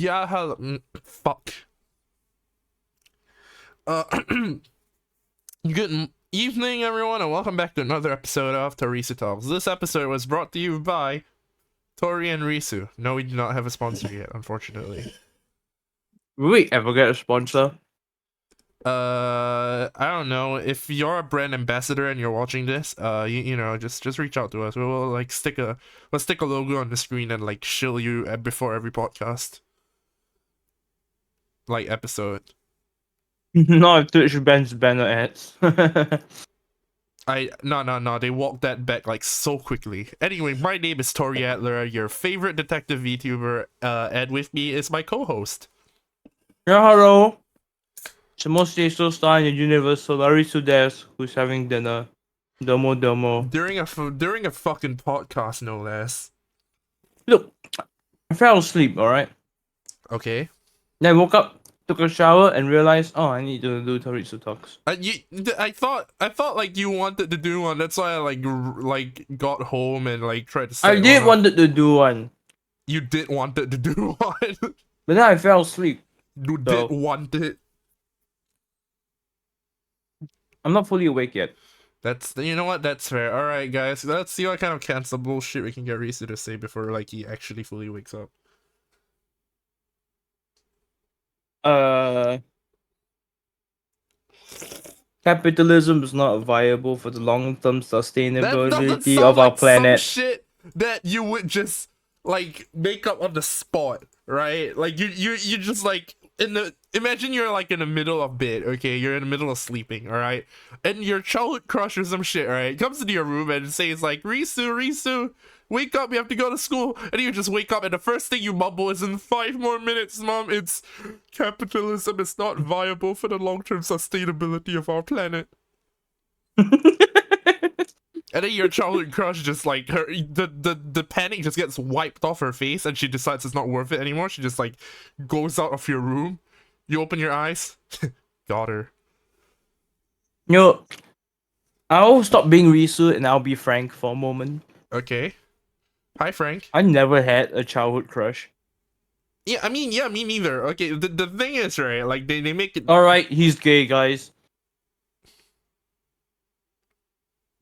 Yeah, fuck. Uh, good evening, everyone, and welcome back to another episode of TorisuTalks. This episode was brought to you by Tori and Risu. No, we do not have a sponsor yet, unfortunately. Will we ever get a sponsor? I don't know. If you're a brand ambassador and you're watching this, you know, just reach out to us. We'll stick a logo on the screen and like shill you before every podcast, like episode. No, if Twitch bans banner ads. No, they walked that back like so quickly. Anyway, my name is Tori Adler, your favorite detective VTuber, and with me is my co-host. Yeah, hello. It's the most tasty star in the universe, TorisuTalks, who's having dinner. Domo. During a fucking podcast, no less. Look, I fell asleep, alright? Okay. Then I woke up, took a shower, and realized, oh, I need to do TorisuTalks. I thought like you wanted to do one. That's why I like got home and like tried to. I did wanted to do one. You did wanted to do one. But then I fell asleep. You did want it. I'm not fully awake yet. You know what? That's fair. All right, guys. Let's see what kind of cancel bullshit we can get Risu to say before like he actually fully wakes up. Capitalism is not viable for the long-term sustainability that of our like planet. some shit that you would just like make up on the spot, right? Like you just like imagine you're like in the middle of bed, okay? You're in the middle of sleeping, all right? And your childhood crush or some shit, right? Comes into your room and says like, Risu, wake up, you have to go to school. And you just wake up and the first thing you mumble is, in 5 more minutes, mom, it's capitalism is not viable for the long-term sustainability of our planet. And then your childhood crush just like the panic just gets wiped off her face and she decides it's not worth it anymore. She just like goes out of your room. You open your eyes. Got her. I'll stop being Risu and I'll be Frank for a moment. Okay. Hi, Frank. I never had a childhood crush. Yeah, me neither. Okay, the thing is, right, like they make it. Alright, he's gay, guys.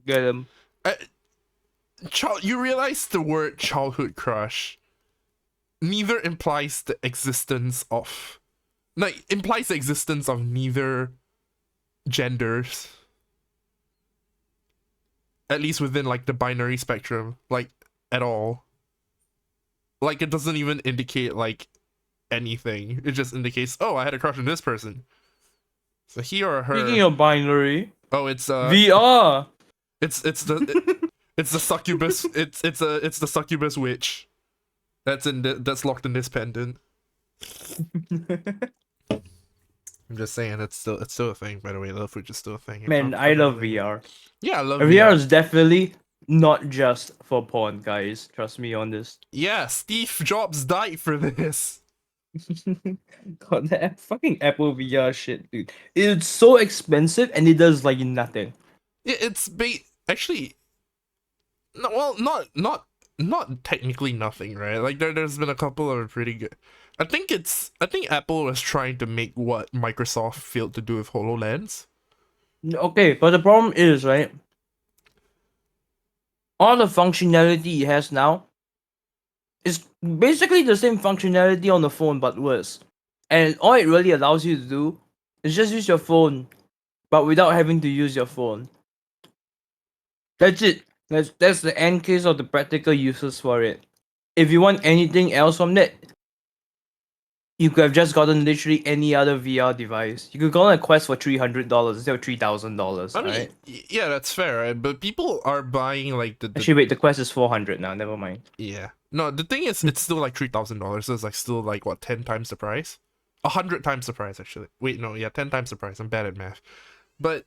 Get him. You realize the word childhood crush neither implies the existence of implies the existence of neither genders, at least within like the binary spectrum, like at all. Like it doesn't even indicate like anything. It just indicates, oh, I had a crush on this person, so he or her. Speaking of binary, oh, it's VR. It's the it's the succubus. It's the succubus witch. That's locked in this pendant. I'm just saying it's still a thing. By the way, love witch is still a thing. Man, I love VR. Yeah, I love VR is definitely not just for porn, guys. Trust me on this. Yeah, Steve Jobs died for this. God, that fucking Apple VR shit, dude. It's so expensive and it does like nothing. It's actually, no, well, not technically nothing, right? Like there's been a couple of pretty good. I think Apple was trying to make what Microsoft failed to do with HoloLens. Okay, but the problem is, right? All the functionality it has now is basically the same functionality on the phone, but worse. And all it really allows you to do is just use your phone, but without having to use your phone. That's it. That's the end case of the practical uses for it. If you want anything else from that, you could have just gotten literally any other VR device. You could go on a Quest for $300 instead of $3,000. I mean, right? Yeah, that's fair, right? But people are buying like the Actually, wait, the Quest is $400 now. Never mind. Yeah. No, the thing is, it's still like $3,000. So it's like still like what, 10 times the price? 100 times the price, actually. Wait, no, yeah, 10 times the price. I'm bad at math. But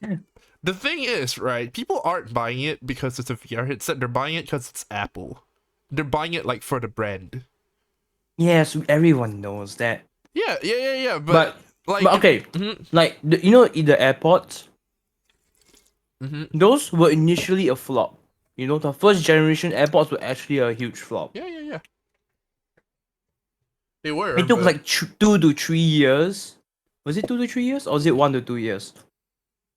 the thing is, right? People aren't buying it because it's a VR headset. They're buying it because it's Apple. They're buying it like for the brand. Yes, everyone knows that. Yeah. But okay, like the AirPods. Those were initially a flop. The first generation AirPods were actually a huge flop. Yeah. They were, It took but like 2 to 3 years. Was it 2 to 3 years, or was it 1 to 2 years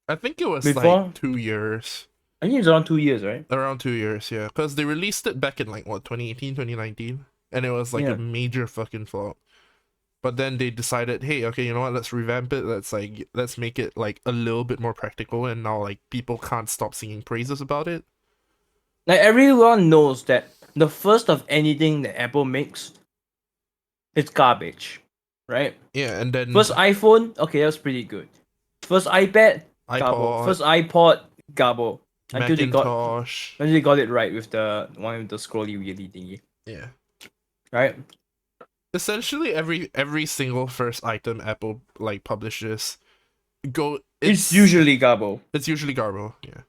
I think it was like before? 2 years. I think it's around 2 years, right? Around 2 years, yeah. Because they released it back in like what, 2018, 2019, and it was like a Yeah. major fucking flop. But then they decided, hey, okay, you know what? Let's revamp it. Let's make it like a little bit more practical, and now like people can't stop singing praises about it. Like everyone knows that the first of anything that Apple makes, it's garbage, right? Yeah, and then First iPhone, okay, that's pretty good. First iPad, garble. iPod, First iPod, garble. Macintosh, Until they got it right with the one with the scrolly wheelie thingy, yeah. right? Essentially, every single first item Apple like publishes, go It's usually garble. it's usually garbo. Yeah.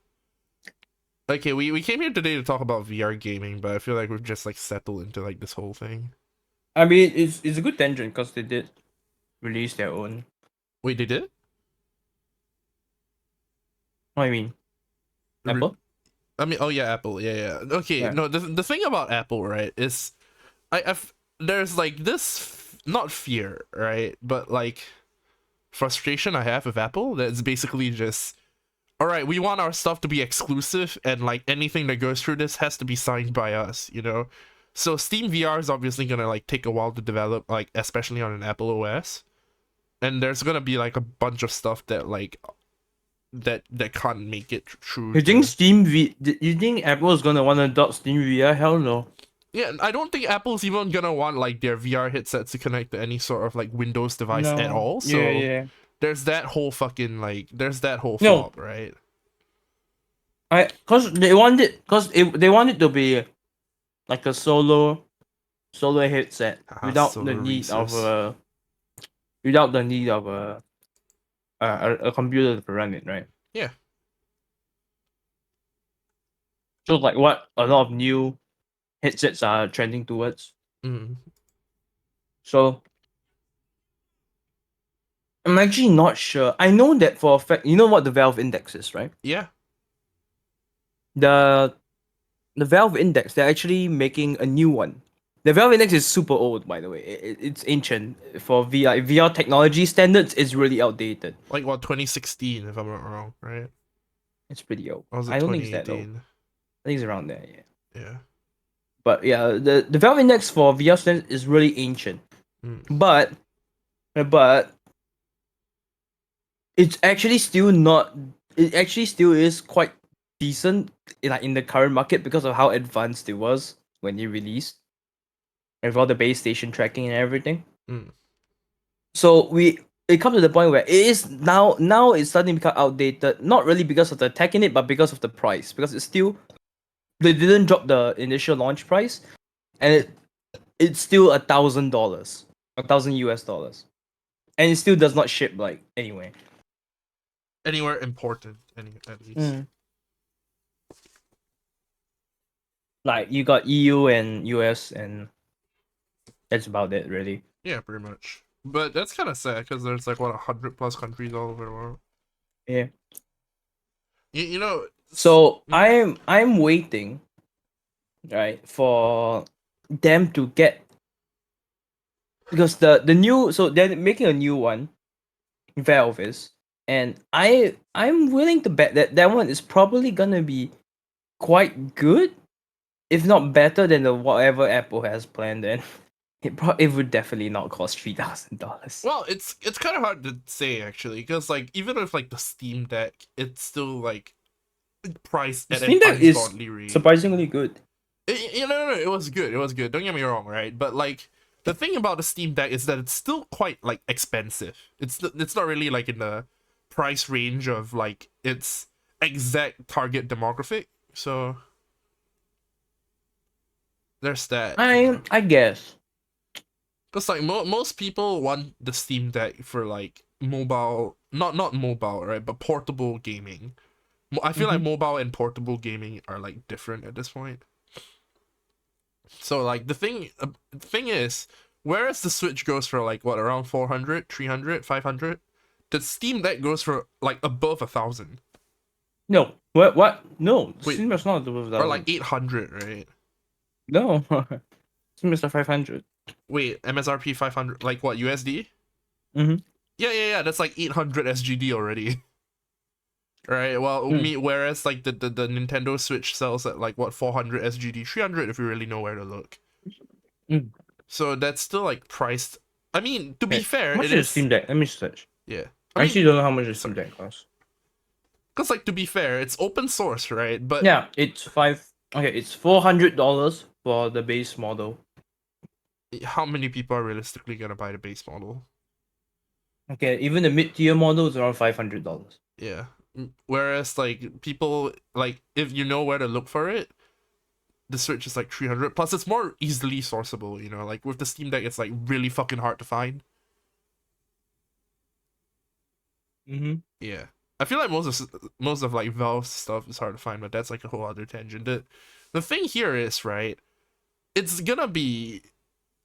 Okay, we came here today to talk about VR gaming, but I feel like we've just like settled into like this whole thing. I mean, it's a good tangent because they did release their own. Wait, they did? What do you mean? Apple? I mean, oh yeah, Apple. Yeah, yeah. Okay, Yeah. no, the thing about Apple, right, is there's like this not fear, right, but like frustration I have with Apple that's basically just, all right, we want our stuff to be exclusive, and like anything that goes through this has to be signed by us, you know. So Steam VR is obviously gonna like take a while to develop, like especially on an Apple OS, and there's gonna be like a bunch of stuff that like that can't make it through. You think You think Apple is gonna want to adopt Steam VR? Hell no. Yeah, I don't think Apple's even gonna want like their VR headsets to connect to any sort of like Windows device at No. all. So Yeah. there's that whole fucking like there's that whole No. flop, right? They want it to be like a solo headset without the Solar need of Reese's. a computer to run it, right? Yeah. So like what a lot of new headsets are trending towards. Mm. So I'm actually not sure. I know that for a fact. You know what the Valve Index is, right? Yeah. The Valve Index, they're actually making a new one. The Valve Index is super old, by the way. It's ancient for VR technology standards. It's really outdated. Like what, 2016 if I'm not wrong, right? It's pretty old. Or was it I don't think it's that old. 2018? I think it's around there. Yeah. Yeah. But yeah, the Valve Index for VR standards is really ancient. Mm. But it's actually still not. It actually still is quite decent in the current market because of how advanced it was when it released, and with all the base station tracking and everything. Mm. So it comes to the point where it is now it's starting to become outdated. Not really because of the tech in it, but because of the price. Because it's still they didn't drop the initial launch price, and it's still $1,000, $1,000 US, and it still does not ship like anywhere. Anywhere important, at least. Like you got EU and US, and that's about it, really. Yeah, pretty much. But that's kind of sad because there's like what, 100+ countries all over the world. Yeah. You know. So I'm waiting, right, for them to get, because the new, so they're making a new one, Valve is, and I'm willing to bet that that one is probably gonna be quite good, if not better than the whatever Apple has planned. Then it would definitely not cost $3,000. Well, it's kind of hard to say actually, because like even with like the Steam Deck, it's still like priced at Steam an Deck is ungodly rate. surprisingly good. No, it was good. It was good. Don't get me wrong, right? But like the thing about the Steam Deck is that it's still quite like expensive. It's not really like in the price range of like its exact target demographic. So there's that. I guess. Because like most people want the Steam Deck for like mobile, not mobile, right? But portable gaming. I feel like mobile and portable gaming are like different at this point. So like the thing is, whereas the Switch goes for like what, around 400, 300, 500, the Steam Deck goes for like above 1,000. No. What? No. Wait, Steam Deck's not above that. or like 800, right? No. Steam Deck's 500. Wait, MSRP 500, like what, USD? Mm-hmm. Yeah. That's like 800 SGD already. Right. Well, Mm. whereas like the Nintendo Switch sells at like what, 400 SGD, 300 if you really know where to look. Mm. So that's still like priced. I mean, to be Okay. fair, How much it is is. Steam Deck? Let me search. Yeah. I I mean, actually don't know how much the Steam sorry. Deck costs. Because like to be fair, it's open source, right? But Yeah, it's five. Okay, it's $400 for the base model. how many people are realistically gonna buy the base model? Okay, even the mid-tier model is around $500. Yeah. Whereas like people, like if you know where to look for it, the Switch is like 300. Plus, it's more easily sourceable. You know, like with the Steam Deck, it's like really fucking hard to find. Mm-hmm. Yeah. I feel like most of like Valve's stuff is hard to find, but that's like a whole other tangent. The thing here is, right, it's gonna be,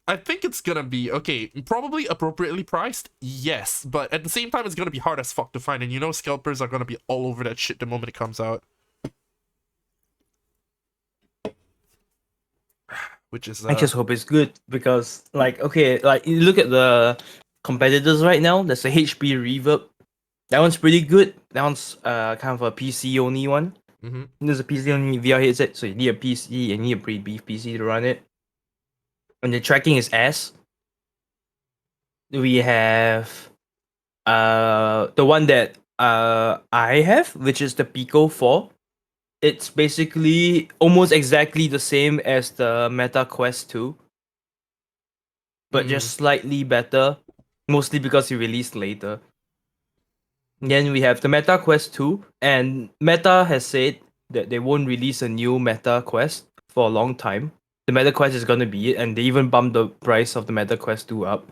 I think it's gonna be okay, probably appropriately priced, yes, but at the same time it's gonna be hard as fuck to find, and you know scalpers are gonna be all over that shit the moment it comes out. Which is I just hope it's good because, like, okay, like you look at the competitors right now. There's a HP Reverb. That one's pretty good. That one's kind of a PC only one. mm-hmm. There's a PC only VR headset, so you need a PC and you need a pretty beef PC to run it. And the tracking is S. We have the one that I have, which is the Pico 4. It's basically almost exactly the same as the Meta Quest 2, but Mm. just slightly better, mostly because it released later. Then we have the Meta Quest 2, and Meta has said that they won't release a new Meta Quest for a long time. The Meta Quest is gonna be it, and they even bumped the price of the Meta Quest 2 up.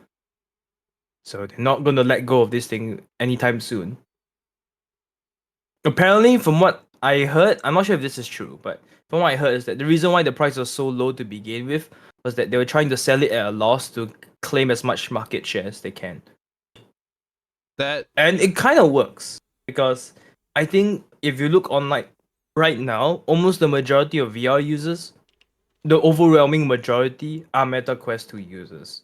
So they're not gonna let go of this thing anytime soon. Apparently, from what I heard, I'm not sure if this is true, but from what I heard is that the reason why the price was so low to begin with was that they were trying to sell it at a loss to claim as much market share as they can. That And it kind of works because I think if you look on like right now, almost the majority of VR users, the overwhelming majority are Meta Quest 2 users.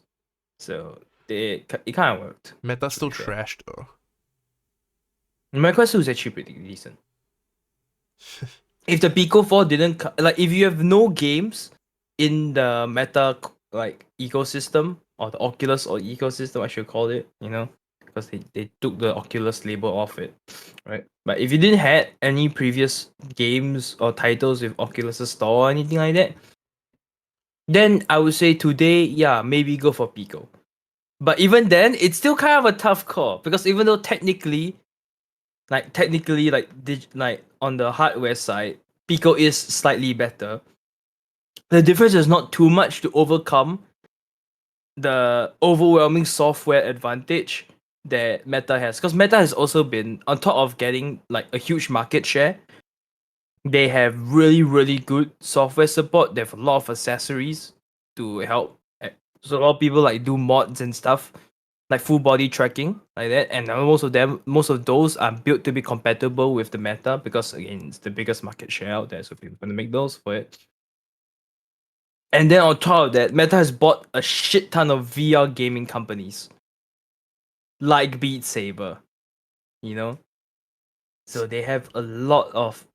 So it kind of worked. Meta's To still be fair, trashed though. Meta Quest 2 is actually pretty decent. If the Pico 4 didn't like if you have no games in the Meta like ecosystem or the Oculus or ecosystem, I should call it, because they took the Oculus label off it, right? But if you didn't had any previous games or titles with Oculus store or anything like that, then I would say today, yeah, maybe go for Pico. But even then, it's still kind of a tough call because even though technically like on the hardware side, Pico is slightly better. The difference is not too much to overcome the overwhelming software advantage that Meta has. Because Meta has also been on top of getting like a huge market share. They have really, really good software support. They have a lot of accessories to help. So a lot of people like do mods and stuff, like full body tracking, like that. And most of those are built to be compatible with the Meta because again, it's the biggest market share out there. So people are gonna make those for it. And then on top of that, Meta has bought a shit ton of VR gaming companies, like Beat Saber, you know. So they have a lot of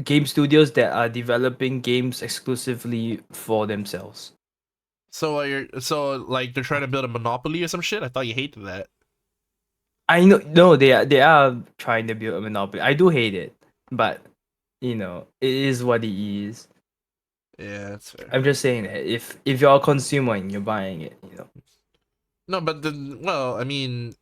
game studios that are developing games exclusively for themselves. So like they're trying to build a monopoly or some shit. I thought you hated that. I know, no, they are trying to build a monopoly. I do hate it, but it is what it is. Yeah, that's fair. I'm just saying that if you're a consumer and you're buying it, No, but well, I mean,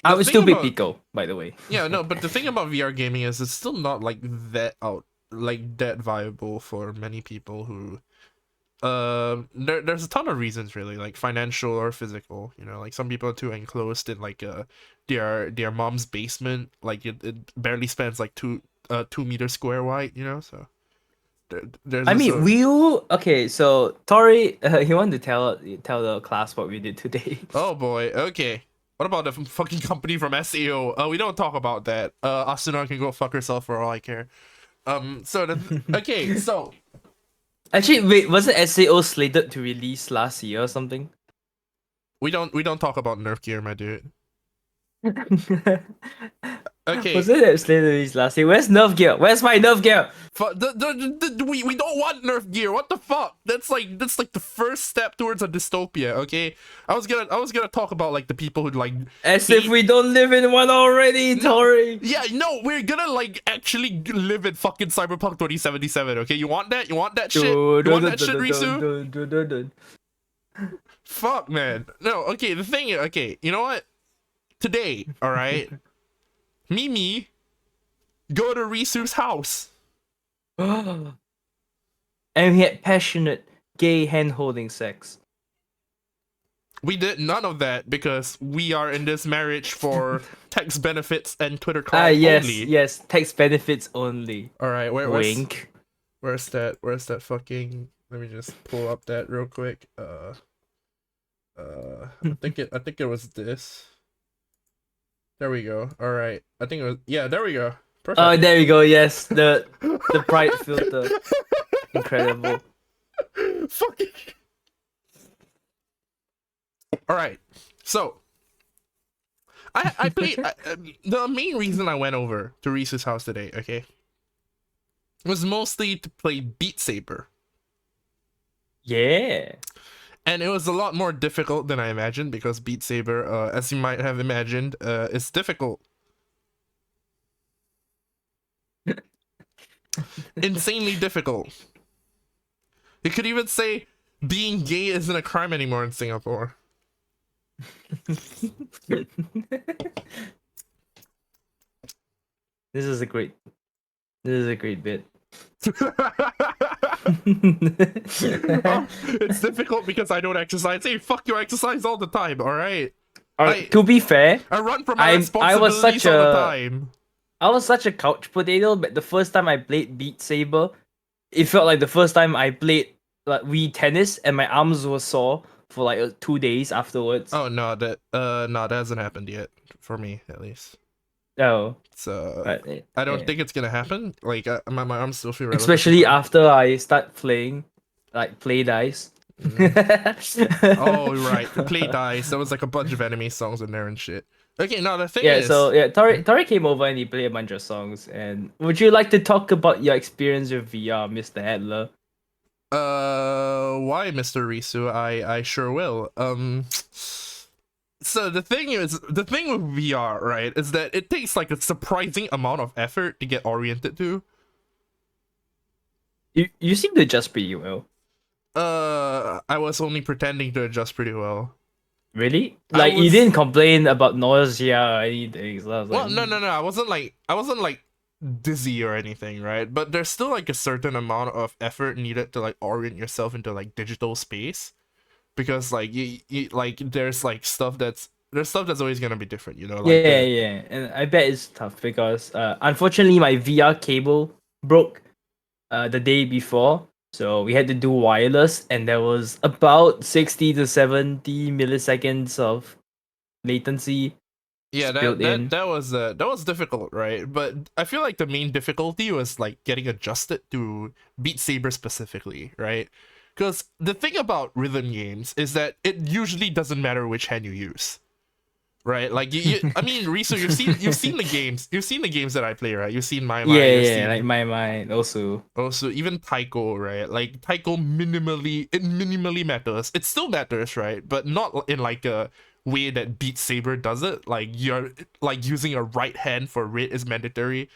I the would thing still be about Pico, by the way. yeah, no, but the thing about VR gaming is it's still not like that viable for many people who there's a ton of reasons really, like financial or physical, like some people are too enclosed in like their mom's basement, like it barely spans like 2 meters square wide, so there's I this mean, okay? So Tori, you want to tell the class what we did today? oh boy, okay. What about the fucking company from SAO? We don't talk about that. Asuna can go fuck herself for all I care. So okay, so Actually, wait, wasn't SAO slated to release last year or something? We don't talk about Nerf gear, my dude. Was Okay, it slated to release last year? Where's Nerf gear? Where's my Nerf gear? we don't want Nerf gear. What the fuck? That's like the first step towards a dystopia. Okay, I was gonna talk about like the people who like As if hate. we don't live in one already, No, Tori. yeah, no, we're gonna like actually live in fucking Cyberpunk 2077. Okay, you want that? You want that shit? You want that shit, Risu? Fuck, man. No, okay. The thing is, okay, you know what? Today, all right, Mimi, go to Risu's house. And we had passionate gay hand holding sex. We did none of that because we are in this marriage for tax benefits and Twitter Ah, clout yes, only. yes, tax benefits only. All right, Wink. where's that fucking? Let me just pull up that real quick. I think it was this. There we go. All right, I think it was, yeah. There we go. Perfect. Oh, there we go. Yes, the pride filter. Incredible. Fucking. All right, so I played. The main reason I went over to Reese's house today, okay, was mostly to play Beat Saber. Yeah. And it was a lot more difficult than I imagined because Beat Saber, as you might have imagined, is difficult. Insanely difficult. You could even say being gay isn't a crime anymore in Singapore. This is a great bit. It's difficult because I don't exercise. Hey, fuck you, I exercise all the time, alright? To be fair, I run from my I was responsibilities such all the a time. I was such a couch potato, but the first time I played Beat Saber, it felt like the first time I played like Wii tennis, and my arms were sore for like 2 days afterwards. Oh no, that hasn't happened yet for me at least. Oh, So but, I don't yeah. think it's gonna happen. Like my arms still feel relatively Especially fine. after I start playing, like play dice. Oh right, Play Dice. There was like a bunch of anime songs in there and shit. Okay, now the thing Yeah, is, so yeah, Tori came over and he played a bunch of songs. And would you like to talk about your experience with VR, Mr. Adler? why, Mr. Risu? I sure will. So the thing with VR, right, is that it takes like a surprising amount of effort to get oriented to. You seem to adjust pretty well. I was only pretending to adjust pretty well. Really? I Like you was didn't complain about nausea or anything. So I was Well, like, no. I wasn't like dizzy or anything, right? But there's still like a certain amount of effort needed to like orient yourself into like digital space, because like you like there's stuff that's always gonna be different, like yeah, the yeah. And I bet it's tough because unfortunately my VR cable broke the day before. So we had to do wireless, and there was about 60 to 70 milliseconds of latency yeah, built in. that was difficult, right? But I feel like the main difficulty was like getting adjusted to Beat Saber specifically, right? Because the thing about rhythm games is that it usually doesn't matter which hand you use. Right, like I mean, Riso, you've seen the games that I play, right? You've seen my Yeah, you've yeah, seen like my also. also even Taiko, right? Like Taiko minimally matters. It still matters, right? But not in like a way that Beat Saber does it. Like you're like using a right hand for red is mandatory.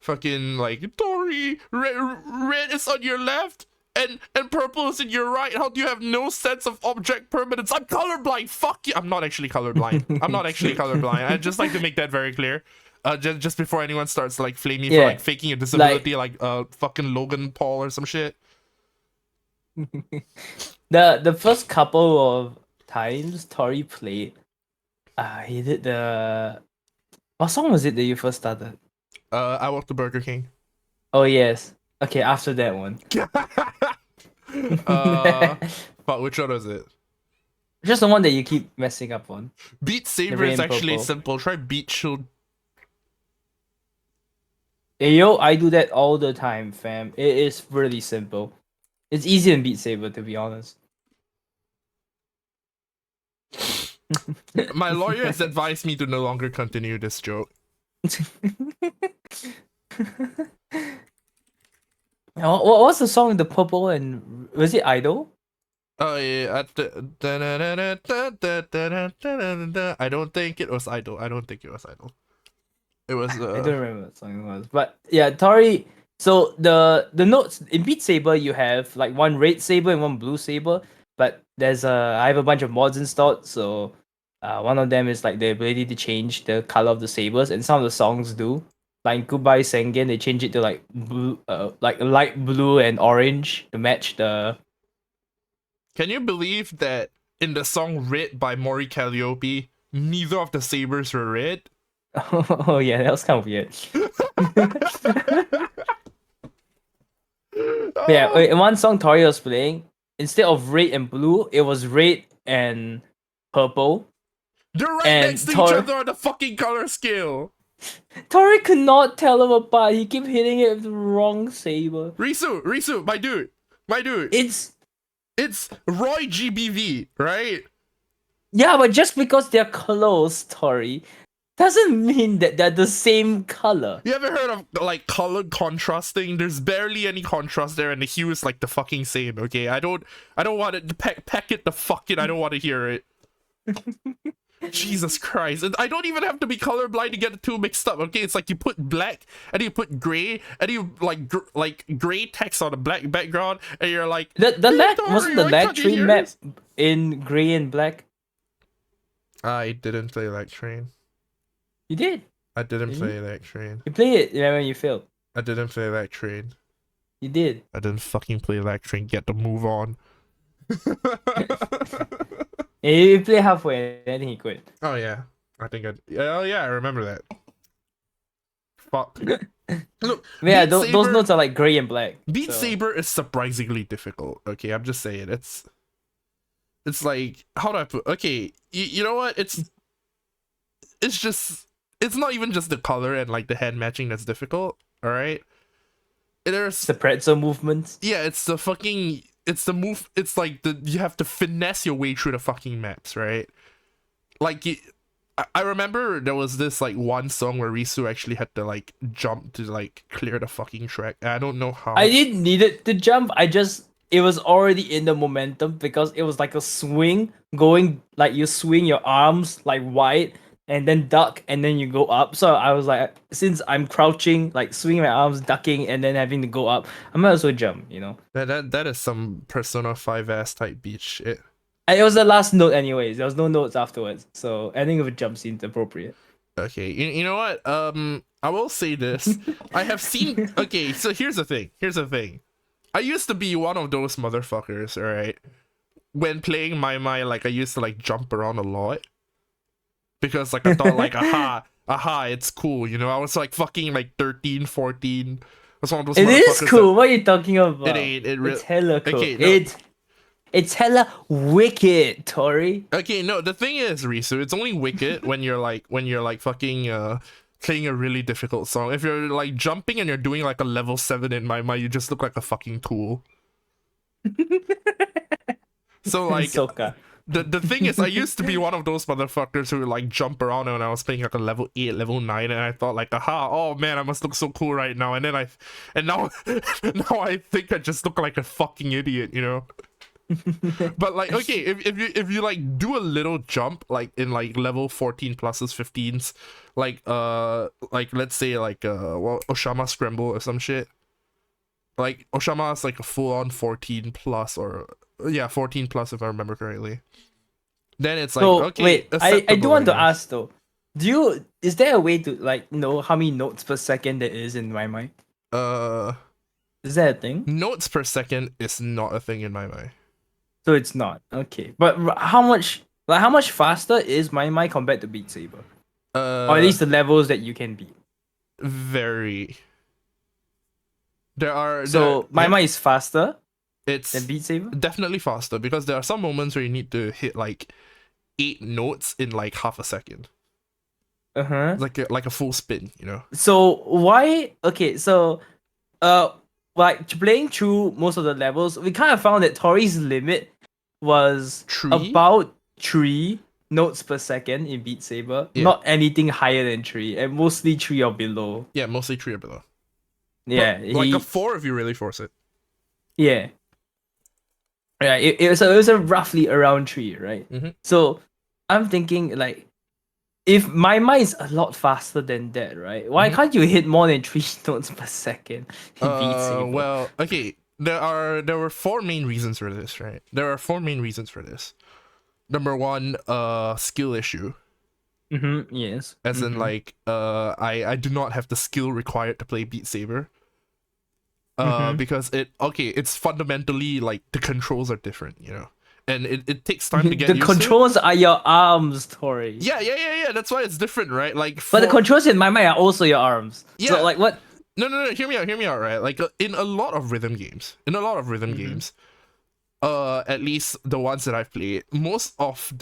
Fucking like Tori, red is on your left. And purple is in your right. How do you have no sense of object permanence? I'm colorblind. Fuck you. I'm not actually colorblind. I just like to make that very clear. Just before anyone starts like flaming for Yeah, like faking a disability, like fucking Logan Paul or some shit. the first couple of times Tori played, he did the what song was it that you first started? I walked to Burger King. Oh yes. Okay, after that one. But which one was it? Just the one that you keep messing up on. Beat The Saber red is and actually purple. simple. Try Beat Shield. Hey, yo, I do that all the time, fam. It is really simple. It's easier than Beat Saber, to be honest. My lawyer has advised me to no longer continue this joke. What's the song with the purple and was it Idol? Oh yeah, I don't think it was Idol. I don't think it was Idol. It was I don't remember what song it was, but yeah, Tori. So the notes in Beat Saber, you have like one red saber and one blue saber, but there's I have a bunch of mods installed, so one of them is like the ability to change the color of the sabers, and some of the songs do. Like in Goodbye Sengen, they change it to like blue, like light blue and orange to match the. Can you believe that in the song Red by Maury Calliope, neither of the sabers were red? Oh yeah, that was kind of weird. But yeah, Oh, in one song Tori was playing, instead of red and blue, it was red and purple. they're right next And to each other on the fucking color scale. Tori could not tell them apart. He kept hitting it with the wrong saber. Risu, my dude. It's Roy GBV, right? Yeah, but just because they're close, Tori, doesn't mean that they're the same color. You ever heard of like color contrasting? There's barely any contrast there, and the hue is like the fucking same. Okay, I don't want it to pack it the fucking. I don't want to hear it. Jesus Christ. And I don't even have to be colorblind to get the two mixed up, okay? It's like you put black and you put gray and you like gray text on a black background and you're like The "Hey, lag Tori, wasn't the why lag can't you tree hear map us?" in gray and black. I didn't play Lag Train. You did. I didn't Didn't play Lag Train. You played it when you failed. I didn't play Lag Train. You did. I didn't fucking play Lag Train. Get the move on. You play halfway and then he quit. Oh yeah. Oh yeah, I remember that. Fuck. Look, Yeah, Beat those Saber- notes are like gray and black. Beat so- Saber is surprisingly difficult. Okay, I'm just saying it's like, how do I put? Okay, you know what? It's not even just the color and like the hand matching that's difficult. All right, there's the pretzel movements. yeah, it's the move. It's like you have to finesse your way through the fucking maps, right? Like I remember there was this like one song where Risu actually had to like jump to like clear the fucking track. I don't know how. I didn't need it to jump. It was already in the momentum because it was like a swing going, like you swing your arms like wide and then duck and then you go up. So I was like, since I'm crouching, like swinging my arms, ducking and then having to go up, I might as well jump, you know. That is some Persona 5 ass type beat shit. And it was the last note anyways. There was no notes afterwards. So ending of a jump seemed appropriate. Okay, you know what? I will say this. I have seen. Okay, so here's the thing. I used to be one of those motherfuckers, alright? When playing my like I used to like jump around a lot. Because like I thought like aha, it's cool, you know? I was like fucking like 13, 14. I was one of those It is motherfuckers cool. What are you talking about? It ain't. It's hella cool. Okay, no. It's hella wicked, Tori. Okay, no, the thing is, Risu, it's only wicked when you're like fucking playing a really difficult song. If you're like jumping and you're doing like a level 7 in my mind, you just look like a fucking tool. So like Soka. the thing is, I used to be one of those motherfuckers who would like jump around when I was playing like a level 8, level 9, and I thought like, aha, oh man, I must look so cool right now. And now now I think I just look like a fucking idiot, you know? But like, okay, if you like do a little jump like in like level 14 pluses 15s, like let's say like Oshama Scramble or some shit. Like Oshama is like a full-on 14 plus, or yeah, 14 plus if I remember correctly. Then it's like, So okay, wait, I do acceptable, want to guess. ask though. Is there a way to like know how many notes per second there is in my mind? Is that a thing? Notes per second is not a thing in my mind. So it's not. Okay. But how much faster is my mind compared to Beat Saber? Or at least the levels that you can beat. Very. My mind is faster it's than Beat Saber? definitely faster, because there are some moments where you need to hit like 8 notes in like half a second. Uh-huh. Like a full spin, you know. So why okay, so like playing through most of the levels, we kind of found that Tori's limit was Tree? about 3 notes per second in Beat Saber, Yeah. not anything higher than 3, and mostly 3 or below. Yeah, mostly tree or below. Yeah, But like a 4 if you really force it. yeah. Yeah, it was a roughly around 3, right? Mm-hmm. So I'm thinking like, if my mind is a lot faster than that, right? Why Mm-hmm. can't you hit more than 3 notes per second in Beat Saber? Well, okay. There were 4 main reasons for this, right? There are 4 main reasons for this. Number 1, skill issue. Mm-hmm, yes. As in like I do not have the skill required to play Beat Saber. Because it's fundamentally like the controls are different, you know. And it takes time to get The used controls are your arms, Tori. to. Yeah. That's why it's different, right? Like But the for, controls in my mind are also your arms. yeah. So like what? No, hear me out, right? Like in a lot of rhythm games, at least the ones that I've played, most of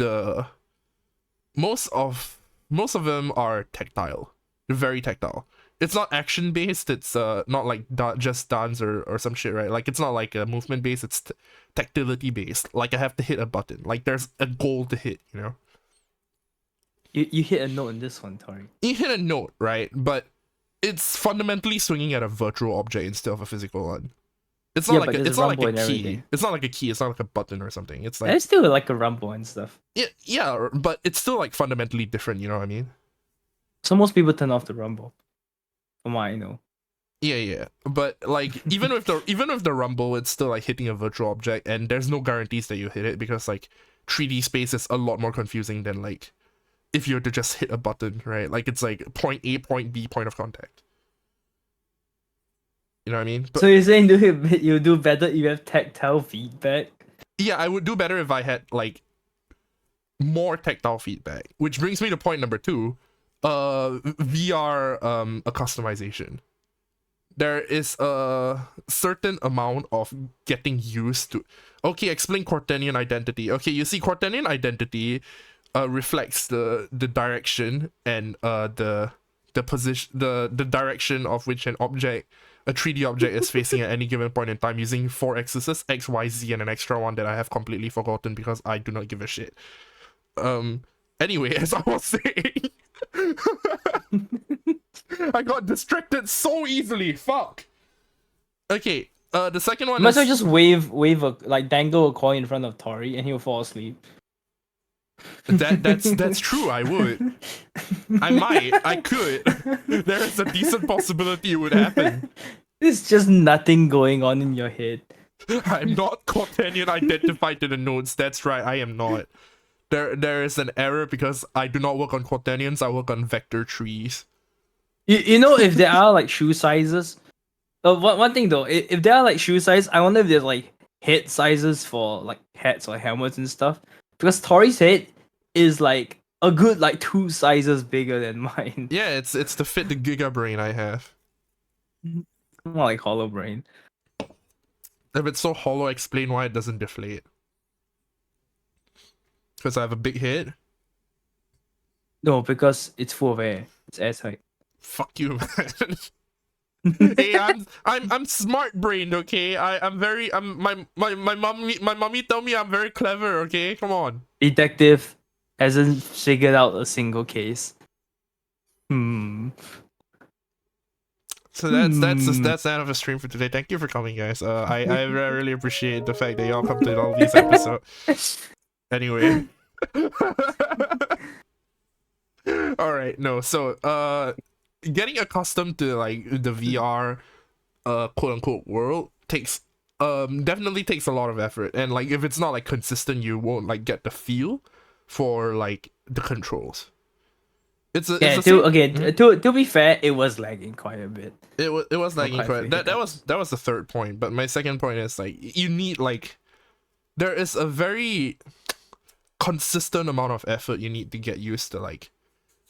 them are tactile. They're very tactile. It's not action based. It's not like just dance or some shit, right? Like it's not like a movement based. It's tactility based. Like I have to hit a button. Like there's a goal to hit, you know. You hit a note in this one, Tori. You hit a note, right? But it's fundamentally swinging at a virtual object instead of a physical one. It's not there's like rumble a and key. everything. It's not like a key. It's not like a button or something. It's like There's still like a rumble and stuff. yeah, but it's still like fundamentally different. You know what I mean? So most people turn off the rumble, from what I know. Yeah. But like even with the rumble, it's still like hitting a virtual object, and there's no guarantees that you hit it because like 3D space is a lot more confusing than like if you were to just hit a button, right? Like it's like point A, point B, point of contact. You know what I mean? But So you're saying you do better if you have tactile feedback? yeah, I would do better if I had like more tactile feedback. Which brings me to point number 2, VR a customization. There is a certain amount of getting used to. Okay, explain Cortanian identity. Okay, you see, Cortanian identity reflects the direction and the position, the direction of which a 3D object is facing at any given point in time using 4 axes, X, Y, Z, and an extra one that I have completely forgotten because I do not give a shit. Anyway, as I was saying, I got distracted so easily. Fuck. Okay. The second one You might is as well just wave like dangle a coin in front of Tori and he'll fall asleep. that's true. I would. I might. I could. There is a decent possibility it would happen. There's just nothing going on in your head. I'm not Cortanian identified to the nodes. That's right. I am not. There is an error because I do not work on Cortanians. I work on vector trees. You know, if there are like shoe sizes, one thing though, if there are like shoe size, I wonder if there's like head sizes for like hats or helmets and stuff. Because Tori's head is like a good like 2 sizes bigger than mine. Yeah, it's to fit the Giga Brain I have. More like hollow brain. If it's so hollow, explain why it doesn't deflate. Because I have a big head. No, because it's full of air. It's airtight. Fuck you, man. Hey, I'm smart brained, okay? My mommy told me I'm very clever, okay? Come on. Detective hasn't figured out a single case. So that's the end of the stream for today. Thank you for coming, guys. I really appreciate the fact that y'all come to all these episodes. Anyway. All right, no. So getting accustomed to like the VR quote unquote world takes definitely takes a lot of effort, and like if it's not like consistent, you won't like get the feel for like the controls. To be fair, it was lagging quite a bit. It was lagging quite. That was the third point, but my second point is like you need like there is a very consistent amount of effort you need to get used to like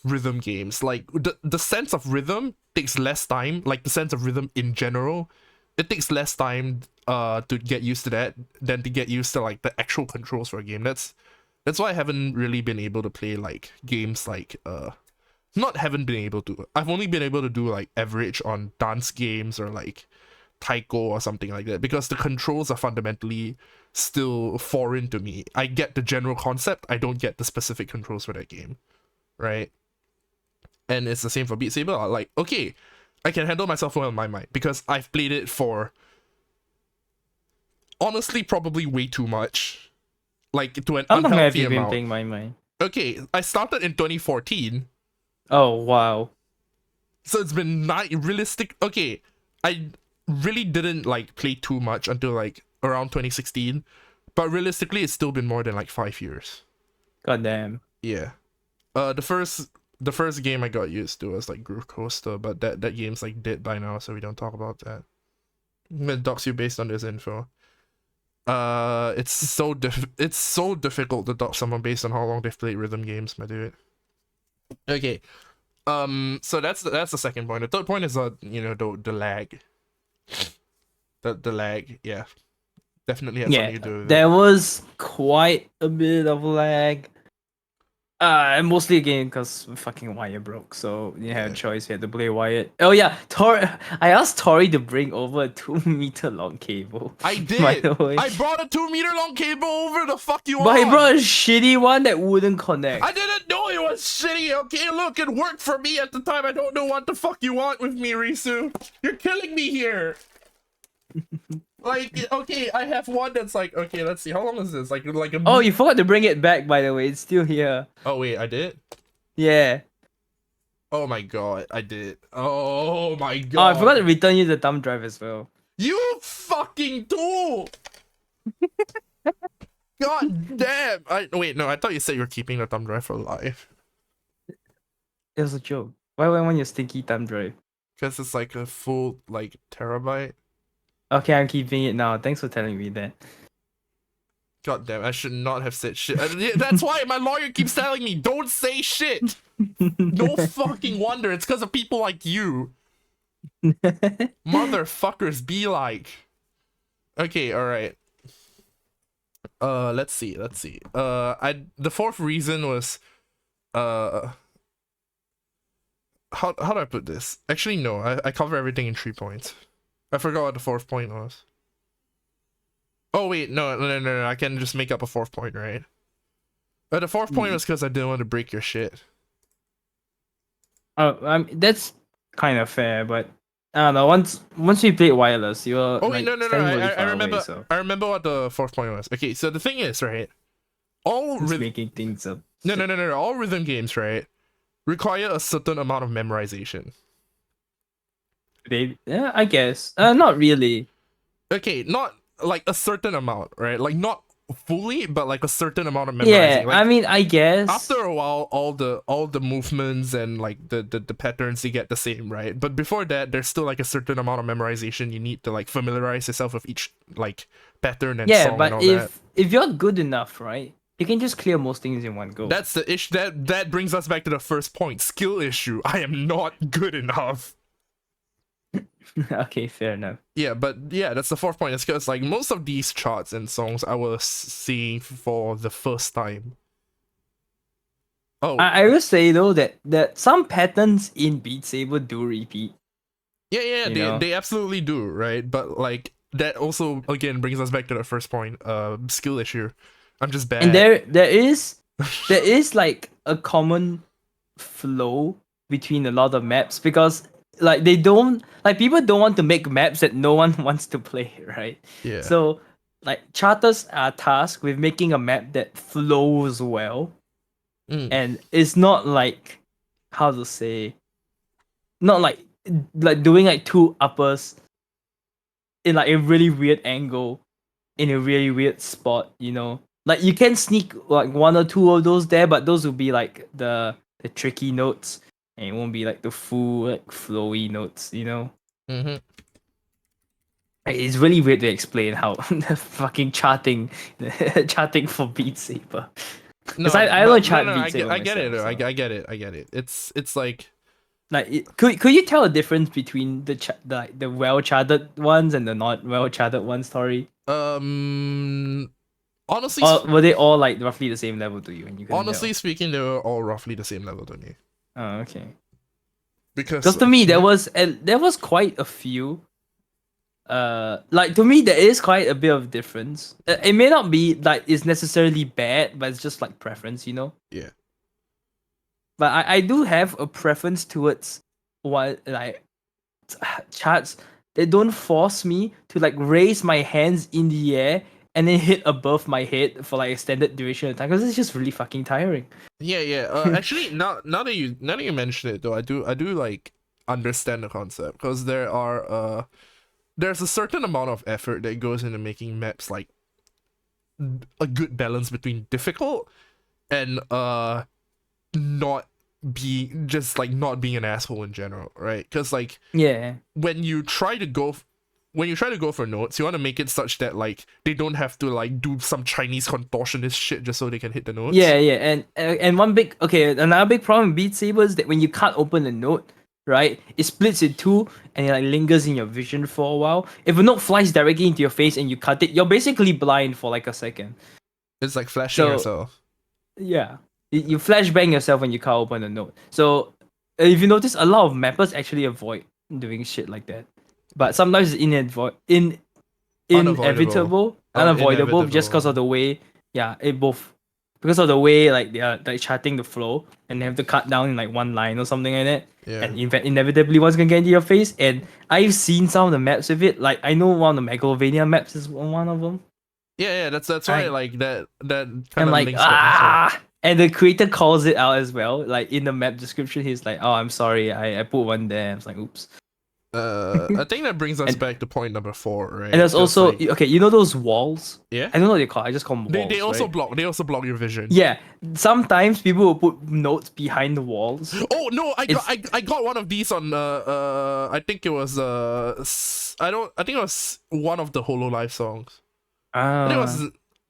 rhythm games. Like the sense of rhythm takes less time. Like the sense of rhythm in general, it takes less time to get used to that than to get used to like the actual controls for a game. That's why I haven't really been able to play like games like not haven't been able to. I've only been able to do like average on dance games or like Taiko or something like that, because the controls are fundamentally still foreign to me. I get the general concept, I don't get the specific controls for that game, right? And it's the same for Beat Saber. Like, okay, I can handle myself well in my mind because I've played it for honestly probably way too much, like to an How long have unhealthy you been amount. playing My Mind? Okay, I started in 2014, Oh wow. so it's been realistic. Okay, I really didn't like play too much until like around 2016, but realistically, it's still been more than like 5 years. God damn. Yeah. The first game I got used to was like Groove Coaster, but that game's like dead by now, so we don't talk about that. I'm gonna dox you based on this info. It's so difficult to dox someone based on how long they've played rhythm games, my dude. Okay. So that's the second point. The third point is the lag. The lag, yeah. Definitely has something to do with there it. was quite a bit of lag. And mostly again because fucking wire broke, so you had a choice. You had to play wired. Oh yeah, I asked Tori to bring over a 2-meter long cable. I did. By the way. I brought a 2-meter long cable over. The fuck you But he on? brought a shitty one that wouldn't connect. I didn't know it was shitty. Okay, look, it worked for me at the time. I don't know what the fuck you want with me, Risu. You're killing me here. Like, okay, I have one that's like, okay, let's see, how long is this? Like a Oh, you forgot to bring it back, by the way. It's still here. Oh wait, I did? Yeah. Oh my god, I did. Oh my god. Oh, I forgot to return you the thumb drive as well. You fucking tool! God damn! Wait, no, I thought you said you were keeping the thumb drive for life. It was a joke. Why would I want your stinky thumb drive? Because it's like a full, like, terabyte. Okay, I'm keeping it now. Thanks for telling me that. God damn, I should not have said shit. That's why my lawyer keeps telling me, don't say shit! No fucking wonder, it's because of people like you. Motherfuckers be like. Okay, alright. Let's see. The fourth reason was, how do I put this? Actually, no, I cover everything in 3 points. I forgot what the fourth point was. Oh wait, no, I can just make up a fourth point, right? The fourth point was because I didn't want to break your shit. Oh, that's kind of fair, but I don't know. Once we played wireless, you were. Oh wait, like, no, standing really I far remember. Away, so. I remember what the fourth point was. Okay, so the thing is, right? Just making things up. No. All rhythm games, right, require a certain amount of memorization. Yeah, I guess. Not really. Okay, not like a certain amount, right? Like not fully, but like a certain amount of memorizing. Yeah, Like, I mean, I guess. after a while, all the movements and like the patterns you get the same, right? But before that, there's still like a certain amount of memorization you need to like familiarize yourself with each like pattern and Yeah, song but and all that. if you're good enough, right, you can just clear most things in one go. That's the issue. That brings us back to the first point: skill issue. I am not good enough. Okay, fair enough. Yeah, but yeah, that's the fourth point. It's because like most of these charts and songs I was seeing for the first time. Oh, I will say though that some patterns in Beat Saber do repeat. yeah, You know? they absolutely do, right? But like that also again brings us back to the first point, skill issue. I'm just bad. And there is like a common flow between a lot of maps because like they don't like people don't want to make maps that no one wants to play, right? Yeah. So like charters are tasked with making a map that flows well. And it's not like how to say not like doing like two uppers in like a really weird angle in a really weird spot, you know. Like you can sneak like one or two of those there, but those will be like the tricky notes, and it won't be like the full like flowy notes, you know. Mm-hmm. It's really weird to explain how the fucking charting for Beat Saber. Because I don't chart Beat Saber I get it. myself, so. I get it. It's like could you tell a difference between the well charted ones and the not well charted ones, Tori? honestly, Or were they all like roughly the same level to you? And you couldn't honestly tell? speaking, they were all roughly the same level to me. Oh, okay. Because Because to me there was quite a few like to me there is quite a bit of difference. It may not be like it's necessarily bad, but it's just like preference, you know. Yeah. But I do have a preference towards what like charts that don't force me to like raise my hands in the air and then hit above my head for like extended duration of time, because it's just really fucking tiring. Yeah. Actually, now that you mention it though, I do like understand the concept, because there's a certain amount of effort that goes into making maps like a good balance between difficult and not not being an asshole in general, right? Because like Yeah. when you try to go for notes, you want to make it such that like they don't have to like do some Chinese contortionist shit just so they can hit the notes. Yeah, and one big another big problem with Beat Saber is that when you cut open a note, right, it splits in two and it like lingers in your vision for a while. If a note flies directly into your face and you cut it, you're basically blind for like a second. It's like flashing So yourself. yeah, you flashbang yourself when you cut open a note. So if you notice, a lot of mappers actually avoid doing shit like that. But sometimes it's Unavoidable. unavoidable just because Inevitable. of the way, because of the way like they are like charting the flow and they have to cut down in like one line or something like that. Yeah. And in fact, inevitably one's gonna get into your face. And I've seen some of the maps with it. Like I know one of the Megalovania maps is one of them. Yeah, that's why like that kind And of like links to and the creator calls it out as well. Like in the map description, he's like, "Oh, I'm sorry, I put one there." I was like, "Oops." I think that brings us And- back to point number 4, right? And there's 'Cause, also like, okay, you know those walls? yeah, I don't know what they call. I just call them walls. they also right? block your vision. Yeah, sometimes people will put notes behind the walls. Oh no, It's- I got one of these on I think it was I think it was one of the Hololive songs. I think it was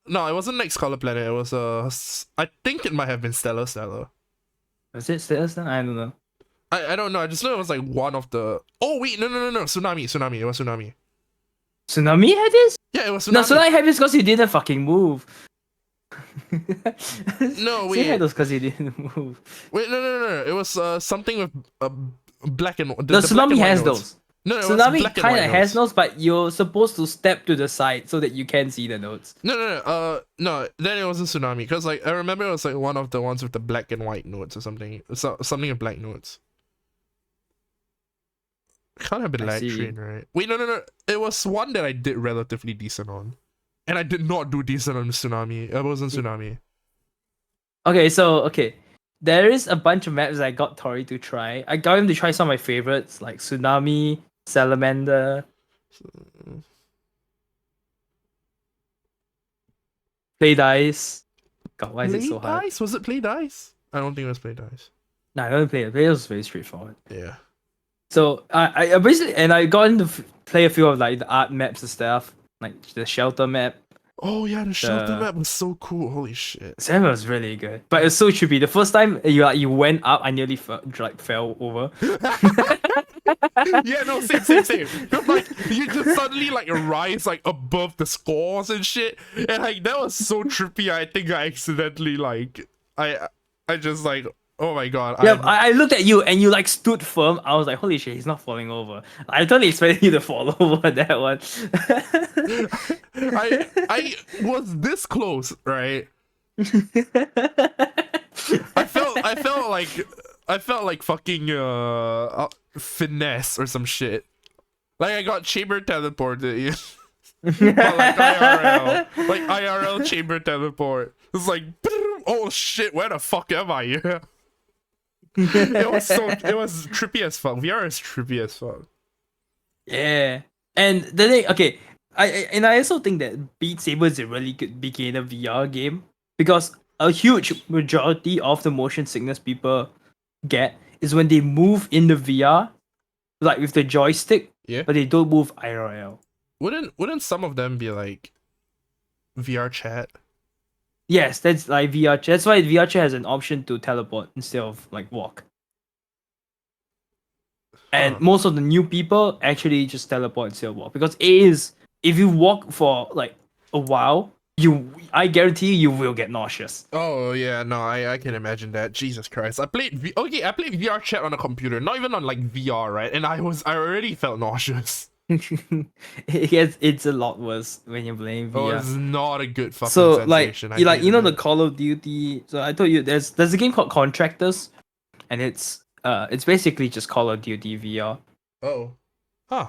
no, it wasn't Next Color Planet. It was I think it might have been Stellar. Was it Stairs then? I don't know. I don't know. I just know it was like one of the. Oh wait, no, Tsunami. It was Tsunami. Tsunami had this? Yeah, it was Tsunami. No, Tsunami had this because he didn't fucking move. No, He wait. had those because he didn't move. Wait, no. It was something with black and No, the black and Tsunami white has notes. those. No, it was Tsunami black and kind white of has notes. notes, but you're supposed to step to the side so that you can see the notes. No. Then it wasn't Tsunami, because like I remember it was like one of the ones with the black and white notes or something. Something with black notes. Can't have been I Lag see. Train, right? Wait, no. It was one that I did relatively decent on, and I did not do decent on Tsunami. It wasn't Tsunami. Okay, there is a bunch of maps I got Tori to try. I got him to try some of my favorites like Tsunami, Salamander, Play Dice. God, why is it so hard? Dice? Was it Play Dice? I don't think it was Play Dice. Nah, I don't play it. Play Dice was very straightforward. Yeah. So I basically and I got him to play a few of like the art maps and stuff, like the shelter map. Oh yeah, the shelter map was so cool. Holy shit. Sam was really good, but it's so trippy. The first time you went up, I nearly fell over. Yeah, no, same. Like you just suddenly like rise like above the scores and shit, and like that was so trippy. I think I accidentally like I just like, oh my god. Yeah, I looked at you and you like stood firm. I was like, holy shit, he's not falling over. I totally expected you to fall over that one. I was this close, right? I felt like fucking finesse or some shit. Like I got chamber teleported. But like IRL chamber teleport. It's like, oh shit, where the fuck am I? Yeah. It was trippy as fuck. VR is trippy as fuck. Yeah, and the thing, okay, I also think that Beat Saber is a really good beginner VR game because a huge majority of the motion sickness people get is when they move in the VR, like with the joystick, Yeah. but they don't move IRL. Wouldn't some of them be like VR chat? Yes, that's like VR chat. That's why VR chat has an option to teleport instead of like walk. And Huh. most of the new people actually just teleport instead of walk because it is if you walk for like a while, I guarantee you will get nauseous. Oh yeah, no, I can imagine that. Jesus Christ. I played VR chat on a computer, not even on like VR, right? And I already felt nauseous. It's a lot worse when you're playing Oh, VR. it's not a good fucking So like sensation. I you hated know the it. Call of Duty. So I told you there's a game called Contractors, and it's basically just Call of Duty VR. Oh. Huh.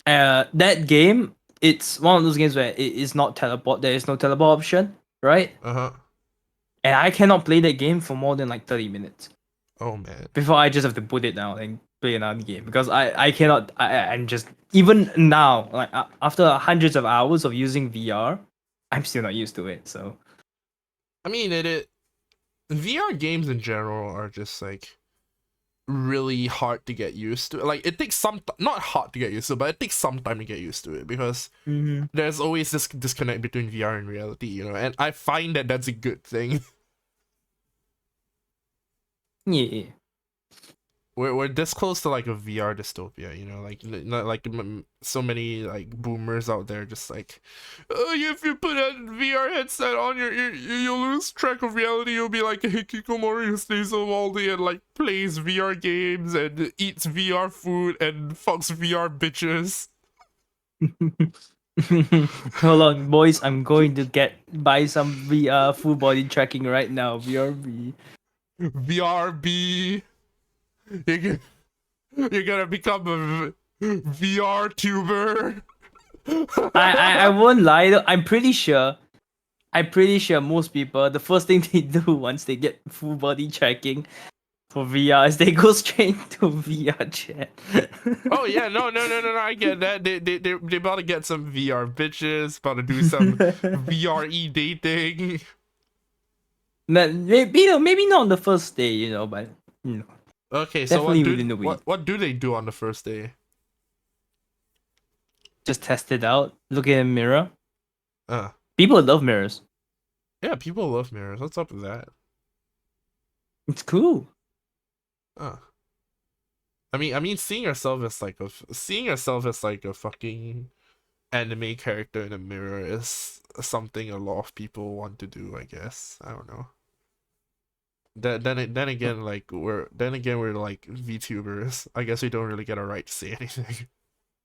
That game, it's one of those games where it is not teleport. There is no teleport option, right? Uh-huh. And I cannot play that game for more than like 30 minutes Oh man. before I just have to put it down and play another game because I cannot. I'm just even now like after hundreds of hours of using VR, I'm still not used to it. So I mean, it VR games in general are just like really hard to get used to. Like it takes not hard to get used to, but it takes some time to get used to it because there's always this disconnect between VR and reality, you know. And I find that that's a good thing. yeah. We're this close to like a VR dystopia, you know, like not like so many like boomers out there just like, oh, if you put a VR headset on, you'll lose track of reality. You'll be like a hikikomori who stays home all day and like plays VR games and eats VR food and fucks VR bitches. Hold on, boys. I'm going to buy some VR full body tracking right now. VRB. VRB, you're, you're gonna become a VR tuber. I won't lie though. I'm pretty sure. Most people, the first thing they do once they get full body tracking for VR is they go straight to VR chat. Oh yeah, no, I get that. They about to get some VR bitches, about to do some VRE dating. Maybe not on the first day, but you know, Okay, so definitely within the week. what do they do on the first day? Just test it out. Look in a mirror. Uh People love mirrors. yeah, people love mirrors. What's up with that? It's cool. Uh I mean seeing yourself as like a fucking anime character in a mirror is something a lot of people want to do, I guess. I don't know. Then again, like we're like VTubers. I guess we don't really get a right to say anything.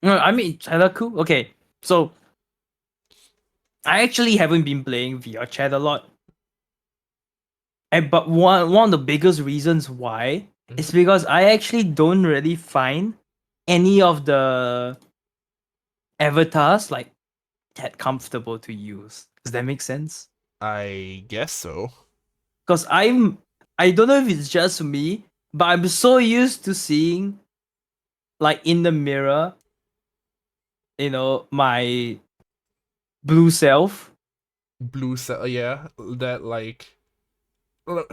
No, I mean, it's kinda cool. Okay, so I actually haven't been playing VR chat a lot, but one of the biggest reasons why is because I actually don't really find any of the avatars like that comfortable to use. Does that make sense? I guess so. Because I don't know if it's just me, but I'm so used to seeing like in the mirror, my blue self. Blue cell, yeah, that like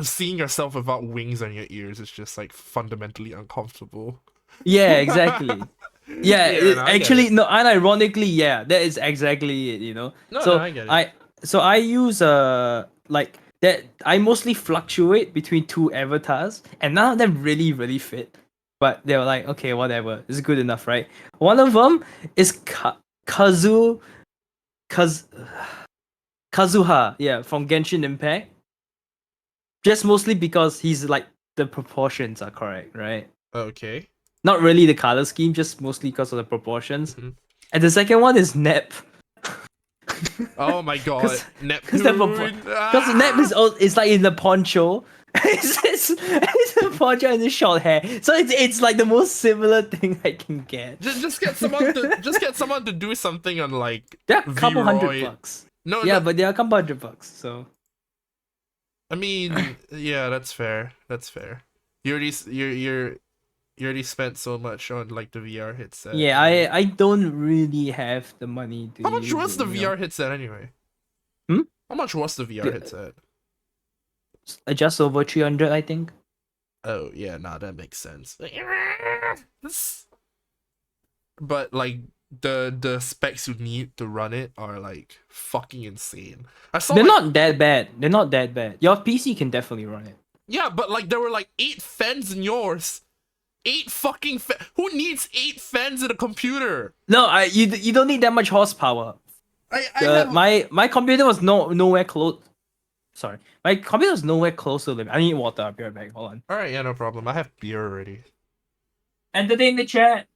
seeing yourself without wings on your ears is just like fundamentally uncomfortable. Yeah, exactly. Yeah, Yeah, no, I get actually it. no, unironically, yeah, that is exactly it. No, So I get it. I use like that. I mostly fluctuate between two avatars, and none of them really really fit. But they were like, okay, whatever, it's good enough, right? One of them is Kaz Kazuha, yeah, from Genshin Impact. Just mostly because he's like the proportions are correct, right? Okay. Not really the color scheme, just mostly because of the proportions. Mhm. And the second one is Nep. Oh my god, Because Neptune. Nep Ah! is like in the poncho. It's a poncho and the short hair. So it's like the most similar thing I can get. Just get someone to do something on like They're a couple V-Roy. $100. No, Yeah, no. but they're a couple $100. So I mean, yeah, that's fair. That's fair. You already you already spent so much on like the VR headset. yeah, I mean, I don't really have the money to how much use was it, the VR headset anyway? Hmm? How much was the VR headset? Just over 300, I think. Oh yeah, nah, that makes sense. But like the specs you need to run it are like fucking insane. I saw They're like not that bad. They're not that bad. Your PC can definitely run it. yeah, but like there were like 8 fans in yours. 8 fucking who needs 8 fans in a computer? No, you don't need that much horsepower. I have My computer was nowhere close. Sorry, my computer was nowhere close to limit. I need water. I'll be right back. Hold on. all right, yeah, no problem. I have beer already. Entertain the chat.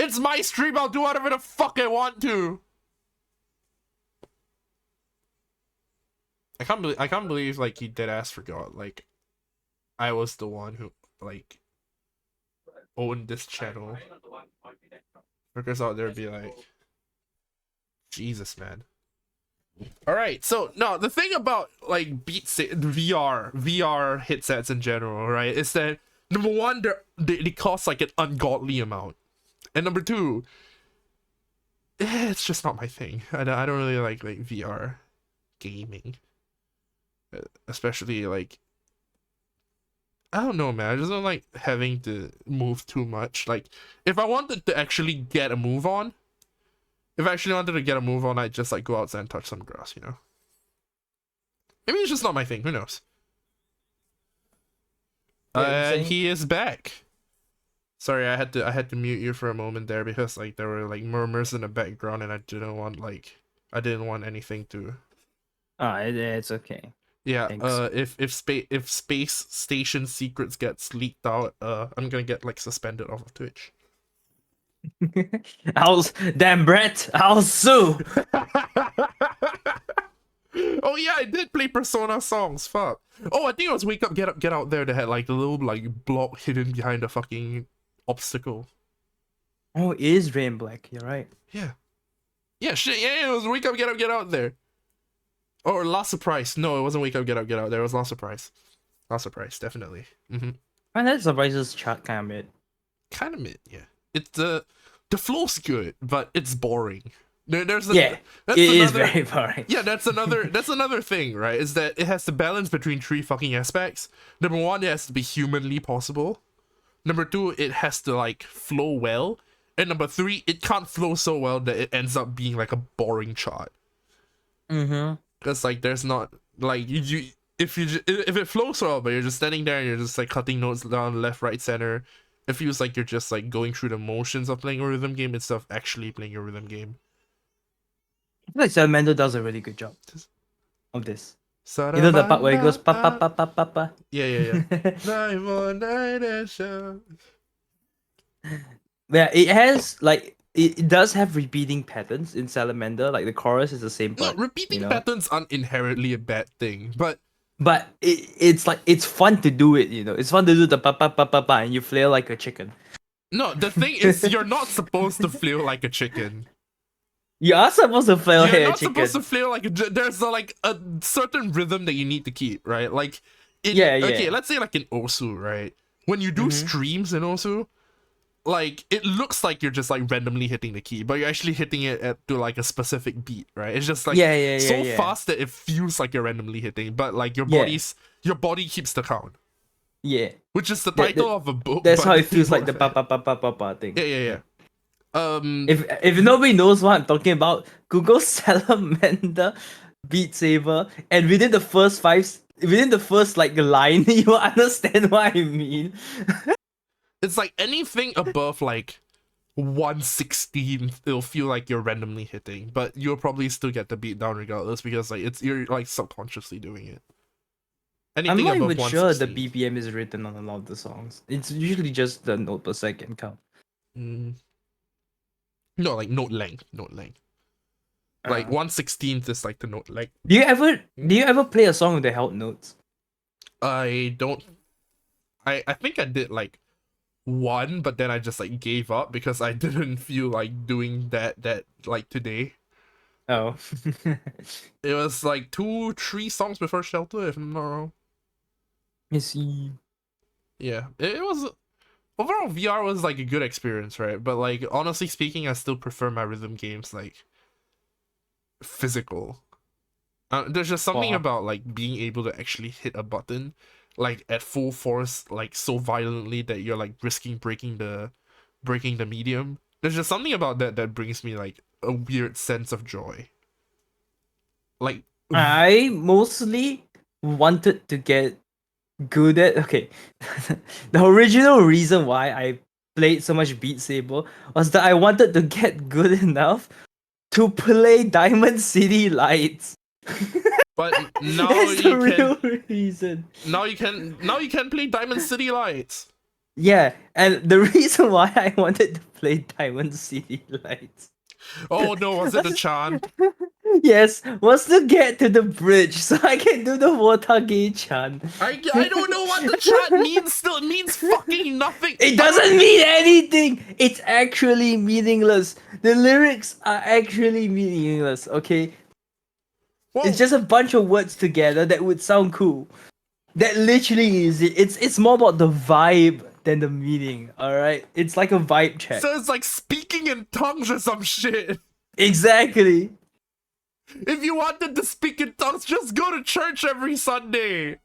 It's my stream. I'll do whatever the fuck I want to. I can't believe like he dead ass forgot. Like, I was the one who like owned this channel. Workers out there be like, Jesus, man. All right, so no, the thing about like VR headsets in general, right, is that number one, they cost like an ungodly amount, and number two, it's just not my thing. I don't really like VR gaming, especially like, I don't know, man. I just don't like having to move too much. Like, if I wanted to actually get a move on, I'd just like go outside and touch some grass, you know? Maybe it's just not my thing. Who knows? He is back. Sorry, I had to mute you for a moment there because like there were like murmurs in the background and I didn't want anything to. It's okay. Yeah. Thanks. If space station secrets gets leaked out, I'm gonna get like suspended off of Twitch. Damn Brett, I'll sue. Oh yeah, I did play Persona songs. Fuck. Oh, I think it was Wake Up, Get Out there that had like the little like block hidden behind a fucking obstacle. Oh, it is Rain Black. You're right. Yeah. Yeah, shit. Yeah, it was Wake Up, Get Out there. Or Last Surprise. No, it wasn't Wake Up, Get Out there. It was Last Surprise. Last Surprise, definitely. And that surprises chart kind of mid. Kind of mid, yeah. It's the flow's good, but it's boring. It is very boring. Yeah, that's another thing, right? Is that it has to balance between three fucking aspects. Number one, it has to be humanly possible. Number two, it has to like flow well. And number three, it can't flow so well that it ends up being like a boring chart. Because like there's not like if it flows well, but you're just standing there and you're just like cutting notes down left, right, center, it feels like you're just like going through the motions of playing a rhythm game instead of actually playing a rhythm game. I feel like Salamander does a really good job of this. You know the part where it goes pa pa pa pa pa pa. Yeah. Yeah, it has like it does have repeating patterns in Salamander. Like the chorus is the same part. No, repeating patterns aren't inherently a bad thing, but it's like it's fun to do it. You know, it's fun to do the pa pa pa pa pa, and you flail like a chicken. No, the thing is, you're not supposed to flail like a chicken. You are supposed to flail like a chicken. You're not supposed to flail like a. There's like a certain rhythm that you need to keep, right? Like, okay, let's say like in Osu, right? When you do streams in Osu, like it looks like you're just like randomly hitting the key, but you're actually hitting it to like a specific beat, right? It's just like so fast that it feels like you're randomly hitting, but like your body keeps the count. Yeah. Which is the title of a book. That's how it feels like the pa pa pa pa pa pa thing. Yeah. If nobody knows what I'm talking about, Google Salamander Beat Saber, and within the first like line, you will understand what I mean. It's like anything above like 1/16, it'll feel like you're randomly hitting, but you'll probably still get the beat down regardless because like you're like subconsciously doing it. Anything I'm not even sure the BPM is written on a lot of the songs. It's usually just the note per second count. No, like note length. Like 1/16 is like the note length. Do you ever play a song with the held notes? I don't. I think I did like one, but then I just like gave up because I didn't feel like doing that like today. Oh. It was like 2-3 songs before Shelter, if I'm not wrong. I see. Yeah, it was overall VR was like a good experience, right? But like honestly speaking, I still prefer my rhythm games like physical. There's just something about like being able to actually hit a button like at full force, like so violently that you're like risking breaking the medium. There's just something about that brings me like a weird sense of joy. Like I mostly wanted to get good at the original reason why I played so much Beat Saber was that I wanted to get good enough to play Diamond City Lights. But now that's the real reason. Now you can play Diamond City Lights. Yeah, and the reason why I wanted to play Diamond City Lights Oh no, was it the Chan? yes, was to get to the bridge so I can do the Wotage Chan. I don't know what the chat means still. It means fucking nothing. It I don't doesn't mean anything. It's actually meaningless. The lyrics are actually meaningless, okay? It's well just a bunch of words together that would sound cool. That literally is it. It's more about the vibe than the meaning, alright? It's like a vibe check. so it's like speaking in tongues or some shit. Exactly. If you wanted to speak in tongues, just go to church every Sunday.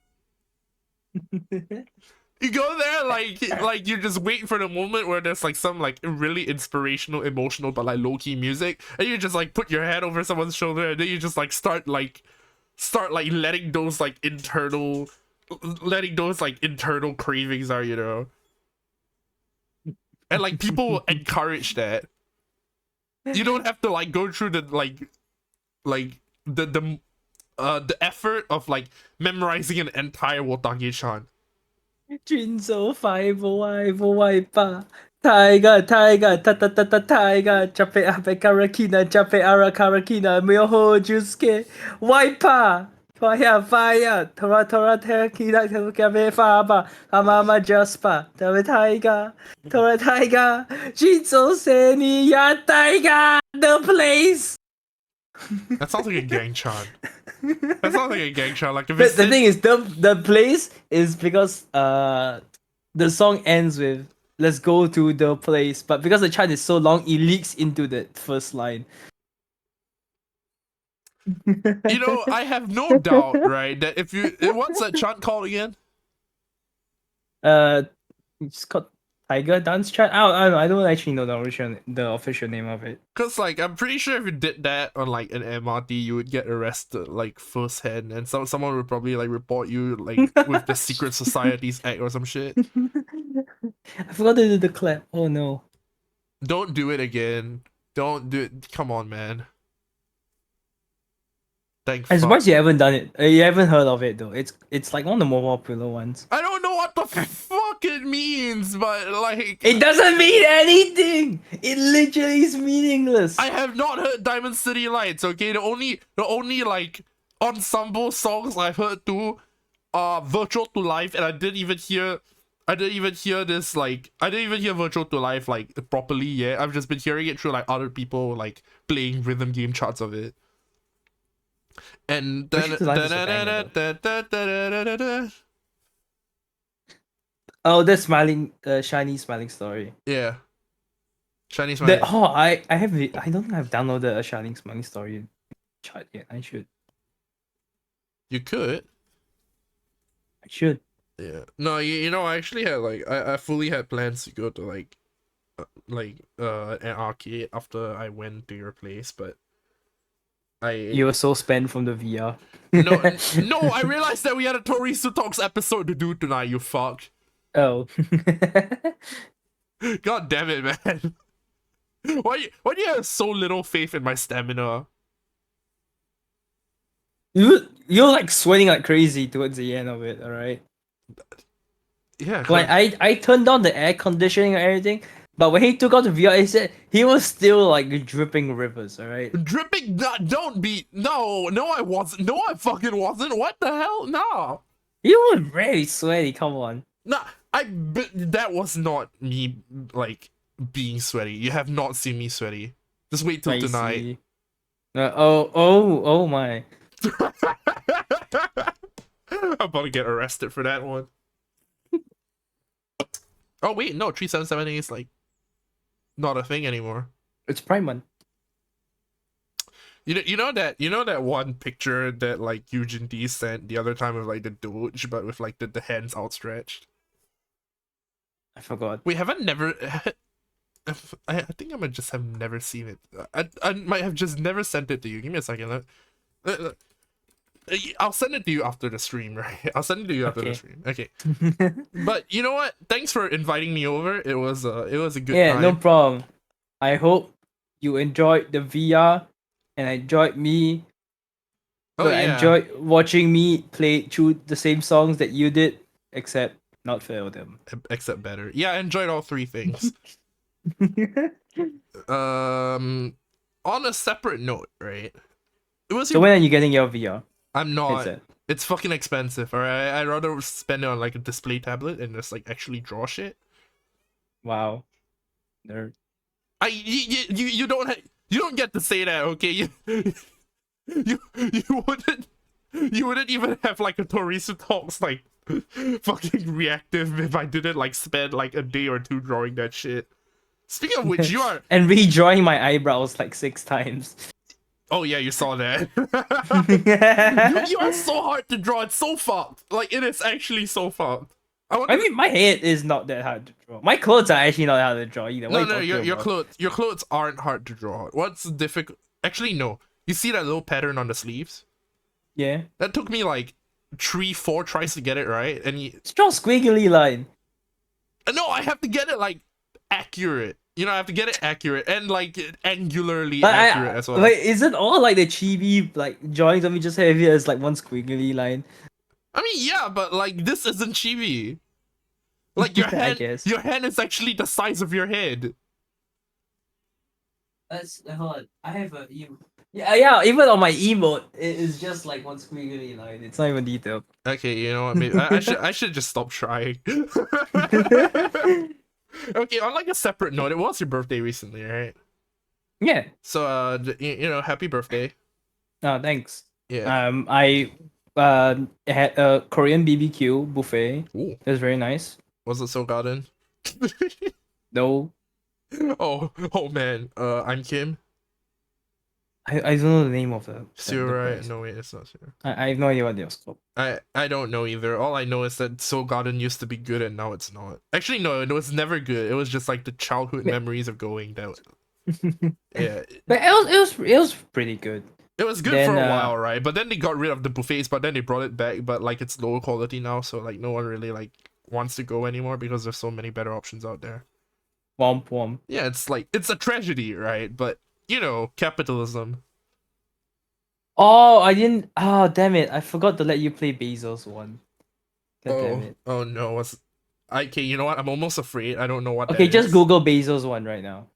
You go there like you just wait for the moment where there's like some like really inspirational, emotional, but like low key music, and you just like put your head over someone's shoulder, and then you just like start like letting those like internal cravings out, you know. And like people will encourage that. You don't have to like go through the like the effort of like memorizing an entire Wotage-chan. chuyển số phái vô ai vô ai pa. Tiger, tiger, ta ta ta ta tiger, chape ape karakina, chape ara karakina, myoho jusuke, wipa, fire, fire, tora tora terakina, kabe faba, amama jaspa, tabe tiger, tora tiger, jinso seni ya tiger, the place. That sounds like a gang chan. That sounds like a gang chan. Like if But it's the thing is, the place is because the song ends with "Let's go to the place," but because the chant is so long, it leaks into the first line. you know, I have no doubt, right, that if you what's that chant called again? uh, it's called Tiger Dance Chant. I don't actually know the official name of it. Cause like I'm pretty sure if you did that on like an MRT, you would get arrested like firsthand, and someone would probably like report you like with the Secret Societies Act or some shit. I forgot to do the clap. Oh no! Don't do it again. Don't do it. Come on, man. Thank I'm fuck. surprised you haven't done it. You haven't heard of it though. It's like one of the more popular ones. I don't know what the fuck it means, but like It doesn't mean anything. It literally is meaningless. I have not heard Diamond City Lights. Okay, the only like ensemble songs I've heard too are Virtual to Life, and I didn't even hear this like I didn't even hear Virtual to Life like properly yet. I've just been hearing it through like other people like playing rhythm game charts of it. And Virtual to Life is a banger, though. Oh, the smiling, shiny smiling story. yeah, Chinese The man. oh, I have it. I don't think I've downloaded a shining smiling story chart yet. I should. You could. I should. Yeah. No, you know, I actually had like I fully had plans to go to an arcade after I went to your place, but You I were so spent from the VR. no, I realized that we had a TorisuTalks episode to do tonight, you fuck. Oh. God damn it, man. Why do you have so little faith in my stamina? You're like sweating like crazy towards the end of it. All right. Yeah, Like I turned on the air conditioning and everything, but when he took out the VR, he said he was still like dripping rivers. All right. dripping. Don't be. No, I wasn't. No, I fucking wasn't. What the hell? No. You were very sweaty. Come on. No, that was not me like being sweaty. You have not seen me sweaty. Just wait till I tonight. see. Oh my. I'm about to get arrested for that one. Oh wait, no, 3778 is like not a thing anymore. It's Prime Month. You know that one picture that like Eugene D sent the other time of like the Doge, but with like the hands outstretched. I forgot. We haven't never. I think I might just have never seen it. I might have just never sent it to you. Give me a second. I'll send it to you after the stream, right? I'll send it to you after the Okay. stream. Okay. But you know what? Thanks for inviting me over. It was a good Yeah, time. no problem. I hope you enjoyed the VR and enjoyed me. Oh But I yeah. enjoyed watching me play through the same songs that you did, except not fail them. except better. Yeah, I enjoyed all three things. On a separate note, right? It was So when are you getting your VR I'm not. headset? It's fucking expensive. All right, I'd rather spend it on like a display tablet and just like actually draw shit. Wow, nerd. You don't you don't get to say that, okay? You wouldn't even have like a TorisuTalks like fucking reactive if I didn't like spend like a day or two drawing that shit. Speaking of which, you are. And redrawing my eyebrows like 6 times. Oh yeah, you saw that. You are so hard to draw. It's so fucked. Like it is actually so fucked. I mean, my head is not that hard to draw. My clothes are actually not hard to draw either. What No, are you talking about? your clothes aren't hard to draw. What's difficult? Actually, no. You see that little pattern on the sleeves? Yeah. That took me like 3-4 tries to get it right, and Just draw a squiggly line. no, I have to get it like accurate. You know, I have to get it accurate and like angularly But accurate as well. Like, isn't all like the chibi like drawings of me just have here as like one squiggly line? I mean, yeah, but like this isn't chibi. Like I guess. your hand is actually the size of your head. That's hold on. I have a yeah. Even on my emote, it is just like one squiggly line. It's not even detailed. Okay, you know what? Maybe I should just stop trying. Okay, on like a separate note, it was your birthday recently, right? Yeah. So you know, happy birthday. Oh, thanks. Yeah. I had a Korean BBQ buffet. Ooh. It was very nice. Was it so garden? No, Oh man. I'm Kim. I don't know the name of the Right? place. No wait, it's not Sura. I have no idea what it was called. I don't know either. All I know is that Soul Garden used to be good and now it's not. Actually, no, it was never good. It was just like the childhood memories of going down. Yeah. But it was pretty good. It was good Then, for a while, right? But then they got rid of the buffets, but then they brought it back, but like it's lower quality now, so like no one really like wants to go anymore because there's so many better options out there. Womp womp. Yeah, it's like it's a tragedy, right? But you know, capitalism. Oh, I didn't. Oh, damn it! I forgot to let you play Bezos one. God damn it. Oh no, what's okay, you know what? I'm almost afraid. I don't know what Okay, that just is. Google Bezos one right now.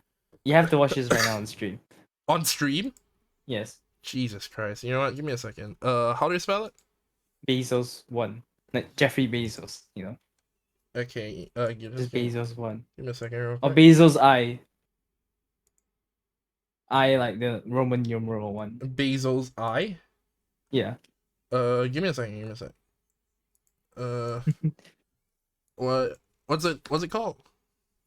You have to watch this right now on stream. On stream? Yes, Jesus Christ. You know what? Give me a second. How do you spell it? Bezos one. Like Jeffrey Bezos, you know. Okay, give Just Bezos one. me a second real Or quick. Bezos I. I like the Roman numeral one. Bezos I. Yeah. Give me a second, give me a sec. What's it called?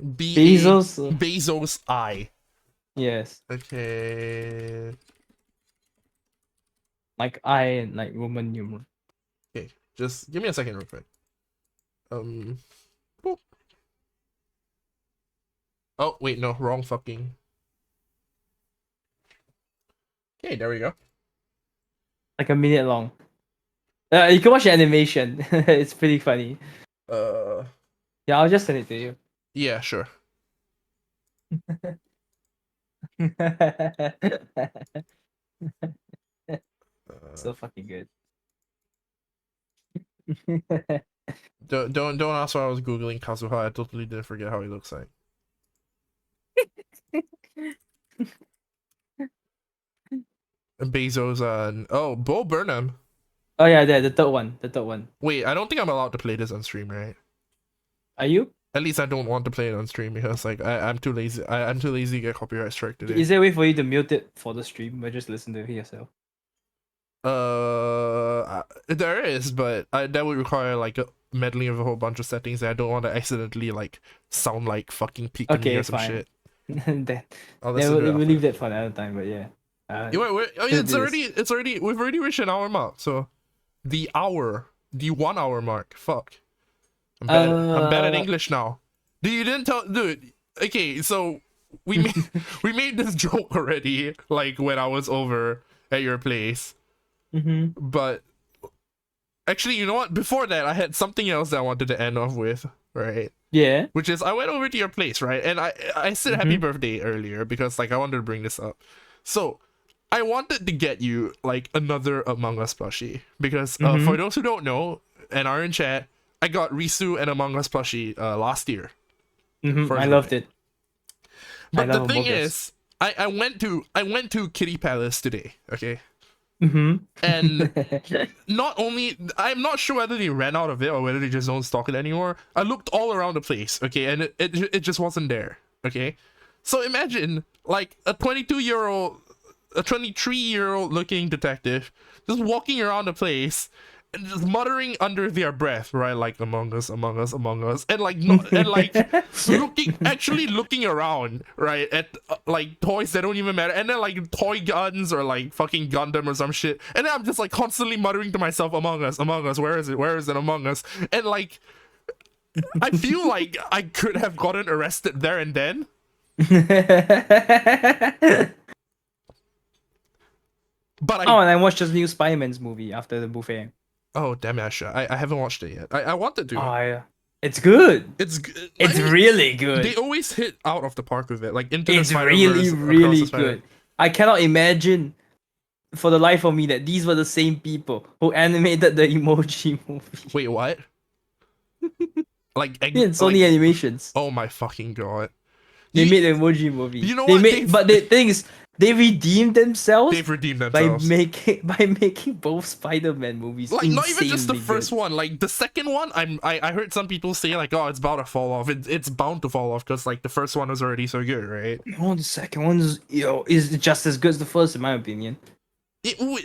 Bezos. Bezos I. Yes. Okay. Like I and like Roman numeral. Okay. Just give me a second real quick. Boop. Oh wait, no, wrong fucking. Okay, there we go. Like a minute long. You can watch the animation. It's pretty funny. Yeah, I'll just send it to you. Yeah, sure. So fucking good. Don't ask why I was googling Kazuha. I totally didn't forget how he looks like. Bezos oh, Bo Burnham. Oh yeah, the third one. The third one. Wait, I don't think I'm allowed to play this on stream, right? Are you? At least I don't want to play it on stream because like I'm too lazy. I'm too lazy to get copyright strike today. Is there a way for you to mute it for the stream or just listen to it yourself? There is, but that would require like a meddling of a whole bunch of settings that I don't want to accidentally like sound like fucking Pikachu Okay, or some fine. shit. then I'll we'll, listen to it we'll after. leave that for another time, but yeah. We've already reached an hour mark, so the 1 hour mark. Fuck. I'm bad at English now. You didn't tell, dude. Okay, so we made this joke already, like when I was over at your place. But actually, you know what? Before that, I had something else that I wanted to end off with, right? Yeah. Which is, I went over to your place, right? And I said happy birthday earlier because like I wanted to bring this up. So I wanted to get you like another Among Us plushie because for those who don't know and are in chat, I got Risu and Among Us plushie last year. for I his loved birthday. it. But love the thing Among Us. is, I went to Kitty Palace today, okay? Mm-hmm. And not only, I'm not sure whether they ran out of it or whether they just don't stock it anymore. I looked all around the place, okay, and it just wasn't there, okay? So imagine like a 23-year-old looking detective just walking around the place and just muttering under their breath, right? Like Among Us, Among Us, Among Us, and like actually looking around, right, at like toys that don't even matter, and then like toy guns or like fucking Gundam or some shit, and then I'm just like constantly muttering to myself, Among Us, Among Us, where is it, Among Us, and like I feel like I could have gotten arrested there and then. But Oh, and I watched this new Spider-Man's movie after the buffet. Oh damn it, I haven't watched it yet. I wanted to. Oh, yeah. It's good. It's good. It's really good. They always hit out of the park with it. Like Into the It's Spider-Verse, really good. I cannot imagine for the life of me that these were the same people who animated the Emoji movie. Wait, what? Like Yeah, Sony Animations. Oh my fucking god. They made the Emoji movie. You know they what? made, but the thing is, they redeemed themselves. They've redeemed themselves by making both Spider-Man movies. Like not even just the insanely first good. one. Like the second one, I heard some people say like, oh, it's about to fall off. It's bound to fall off because like the first one was already so good, right? No, the second one is just as good as the first, in my opinion.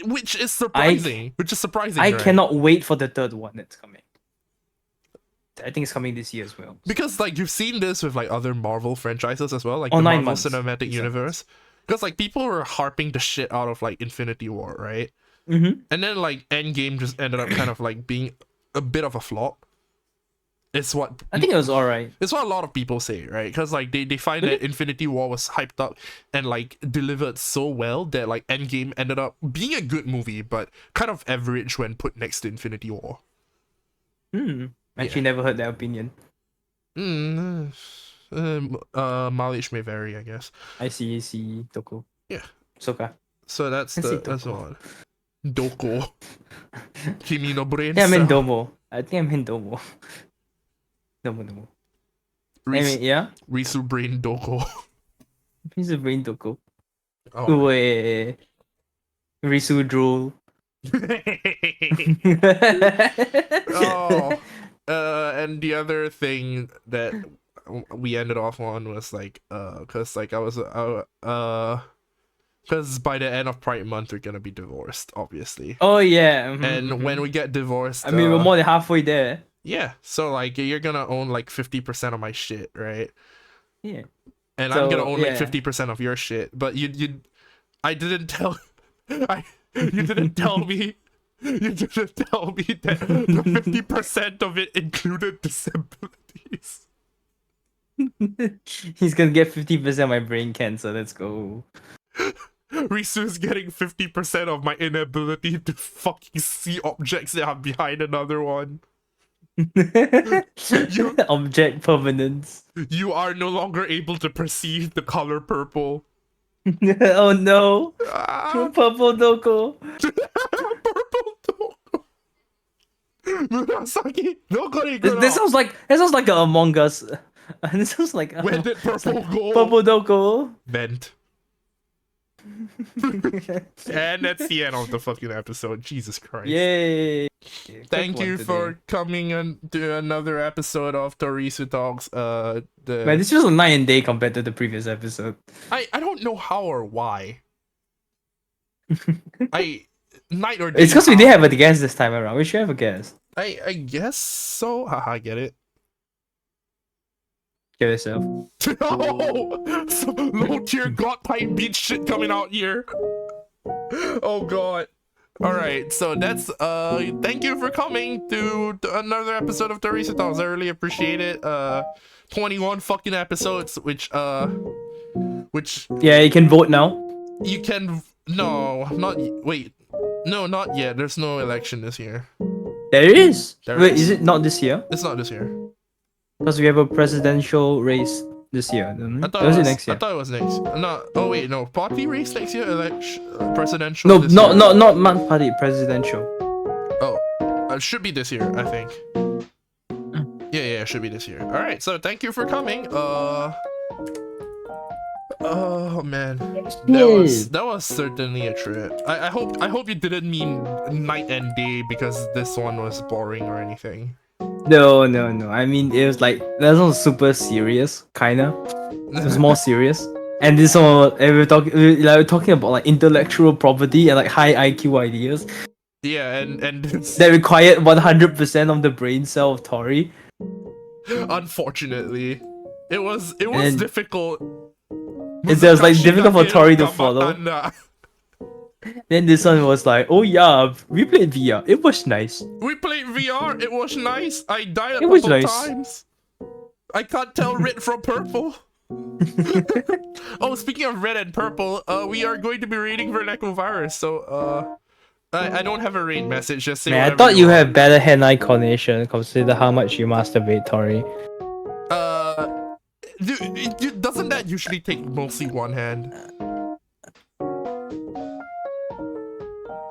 Which is surprising. I right? cannot wait for the third one that's coming. I think it's coming this year as well. Because like you've seen this with like other Marvel franchises as well, like Oh, the 9 Marvel months. Cinematic Universe. Because like people were harping the shit out of like Infinity War, right? Mm-hmm. And then like Endgame just ended up kind of like being a bit of a flop. It's what I think it was alright. It's what a lot of people say, right? Because like they find that Infinity War was hyped up and like delivered so well that like Endgame ended up being a good movie, but kind of average when put next to Infinity War. Actually, never heard that opinion. Mileage may vary, I guess. I see, Toko. Yeah. Soka. So that's that's one. Doko. Kimi no brain Yeah, I meant cell. Domo. I think I meant Domo. Domo. Ris- Yeah? Risu brain Doko. He's a brain Toko. Oh. Wait. Risu drool. Oh. And the other thing that we ended off on was like, cause like I was, cause by the end of Pride Month we're gonna be divorced, obviously. Oh yeah. And when we get divorced, I mean, we're more than halfway there. Yeah, so like you're gonna own like 50% of my shit, right? Yeah. And So, I'm gonna own like yeah. 50% of your shit, but I didn't tell, you didn't tell me. You didn't tell me that the 50% of it included disabilities. He's gonna get 50% of my brain cancer. Let's go. Risu's getting 50% of my inability to fucking see objects that are behind another one. Object permanence. You are no longer able to perceive the color purple. Oh no. Ah, Purple Doko. purple Doko. Murasaki, This sounds like an Among Us. This sounds like Where did purple go? Purple Doko. Vent. And that's the end of the fucking episode. Jesus Christ. Yay. Thank you for coming on to another episode of TorisuTalks. Man, this was a night and day compared to the previous episode. I don't know how or why. Night or day. It's because we didn't have a guest this time around. We should have a guest. I guess so. Haha, I get it. Kill yourself. No! Some low tier god type beat shit coming out here. Oh god. Alright, so that's thank you for coming to another episode of TorisuTalks. I really appreciate it. 21 fucking episodes, which Yeah, you can vote now. you can wait. No, not yet. There's no election this year. There is. There Wait, is. is it not this year? It's not this year. Because we have a presidential race this year. I thought Or is it it was next year? I thought it was next. No. Oh wait, no. Party race next year. Presidential. No, this year. not party. Presidential. Oh, it should be this year, I think. should be this year. All right, so thank you for coming. Oh man, that was certainly a trip. I hope you didn't mean night and day because this one was boring or anything. No. I mean, it was like that was super serious, kinda. It was more serious. And this one, and we're talking about like intellectual property and like high IQ ideas Yeah, and that required 100% of the brain cell of Tori. unfortunately, it was And difficult. it was like difficult for Tori to follow. Then this one was like, oh yeah, we played VR. It was nice. We played VR. It was nice. I died a It was couple nice. times. I can't tell red from purple. Oh, speaking of red and purple, we are going to be raiding for Virus. So I don't have a raid message. Just say. Man, I thought you had better hand-eye coordination. Consider how much you masturbate, Tori. Doesn't that usually take mostly one hand?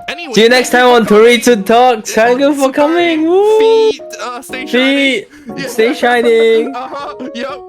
Anyway, See you next time on TorisuTalks. Thank you for coming. Woo! Feet, stay shining. Feet, stay shining. Yep.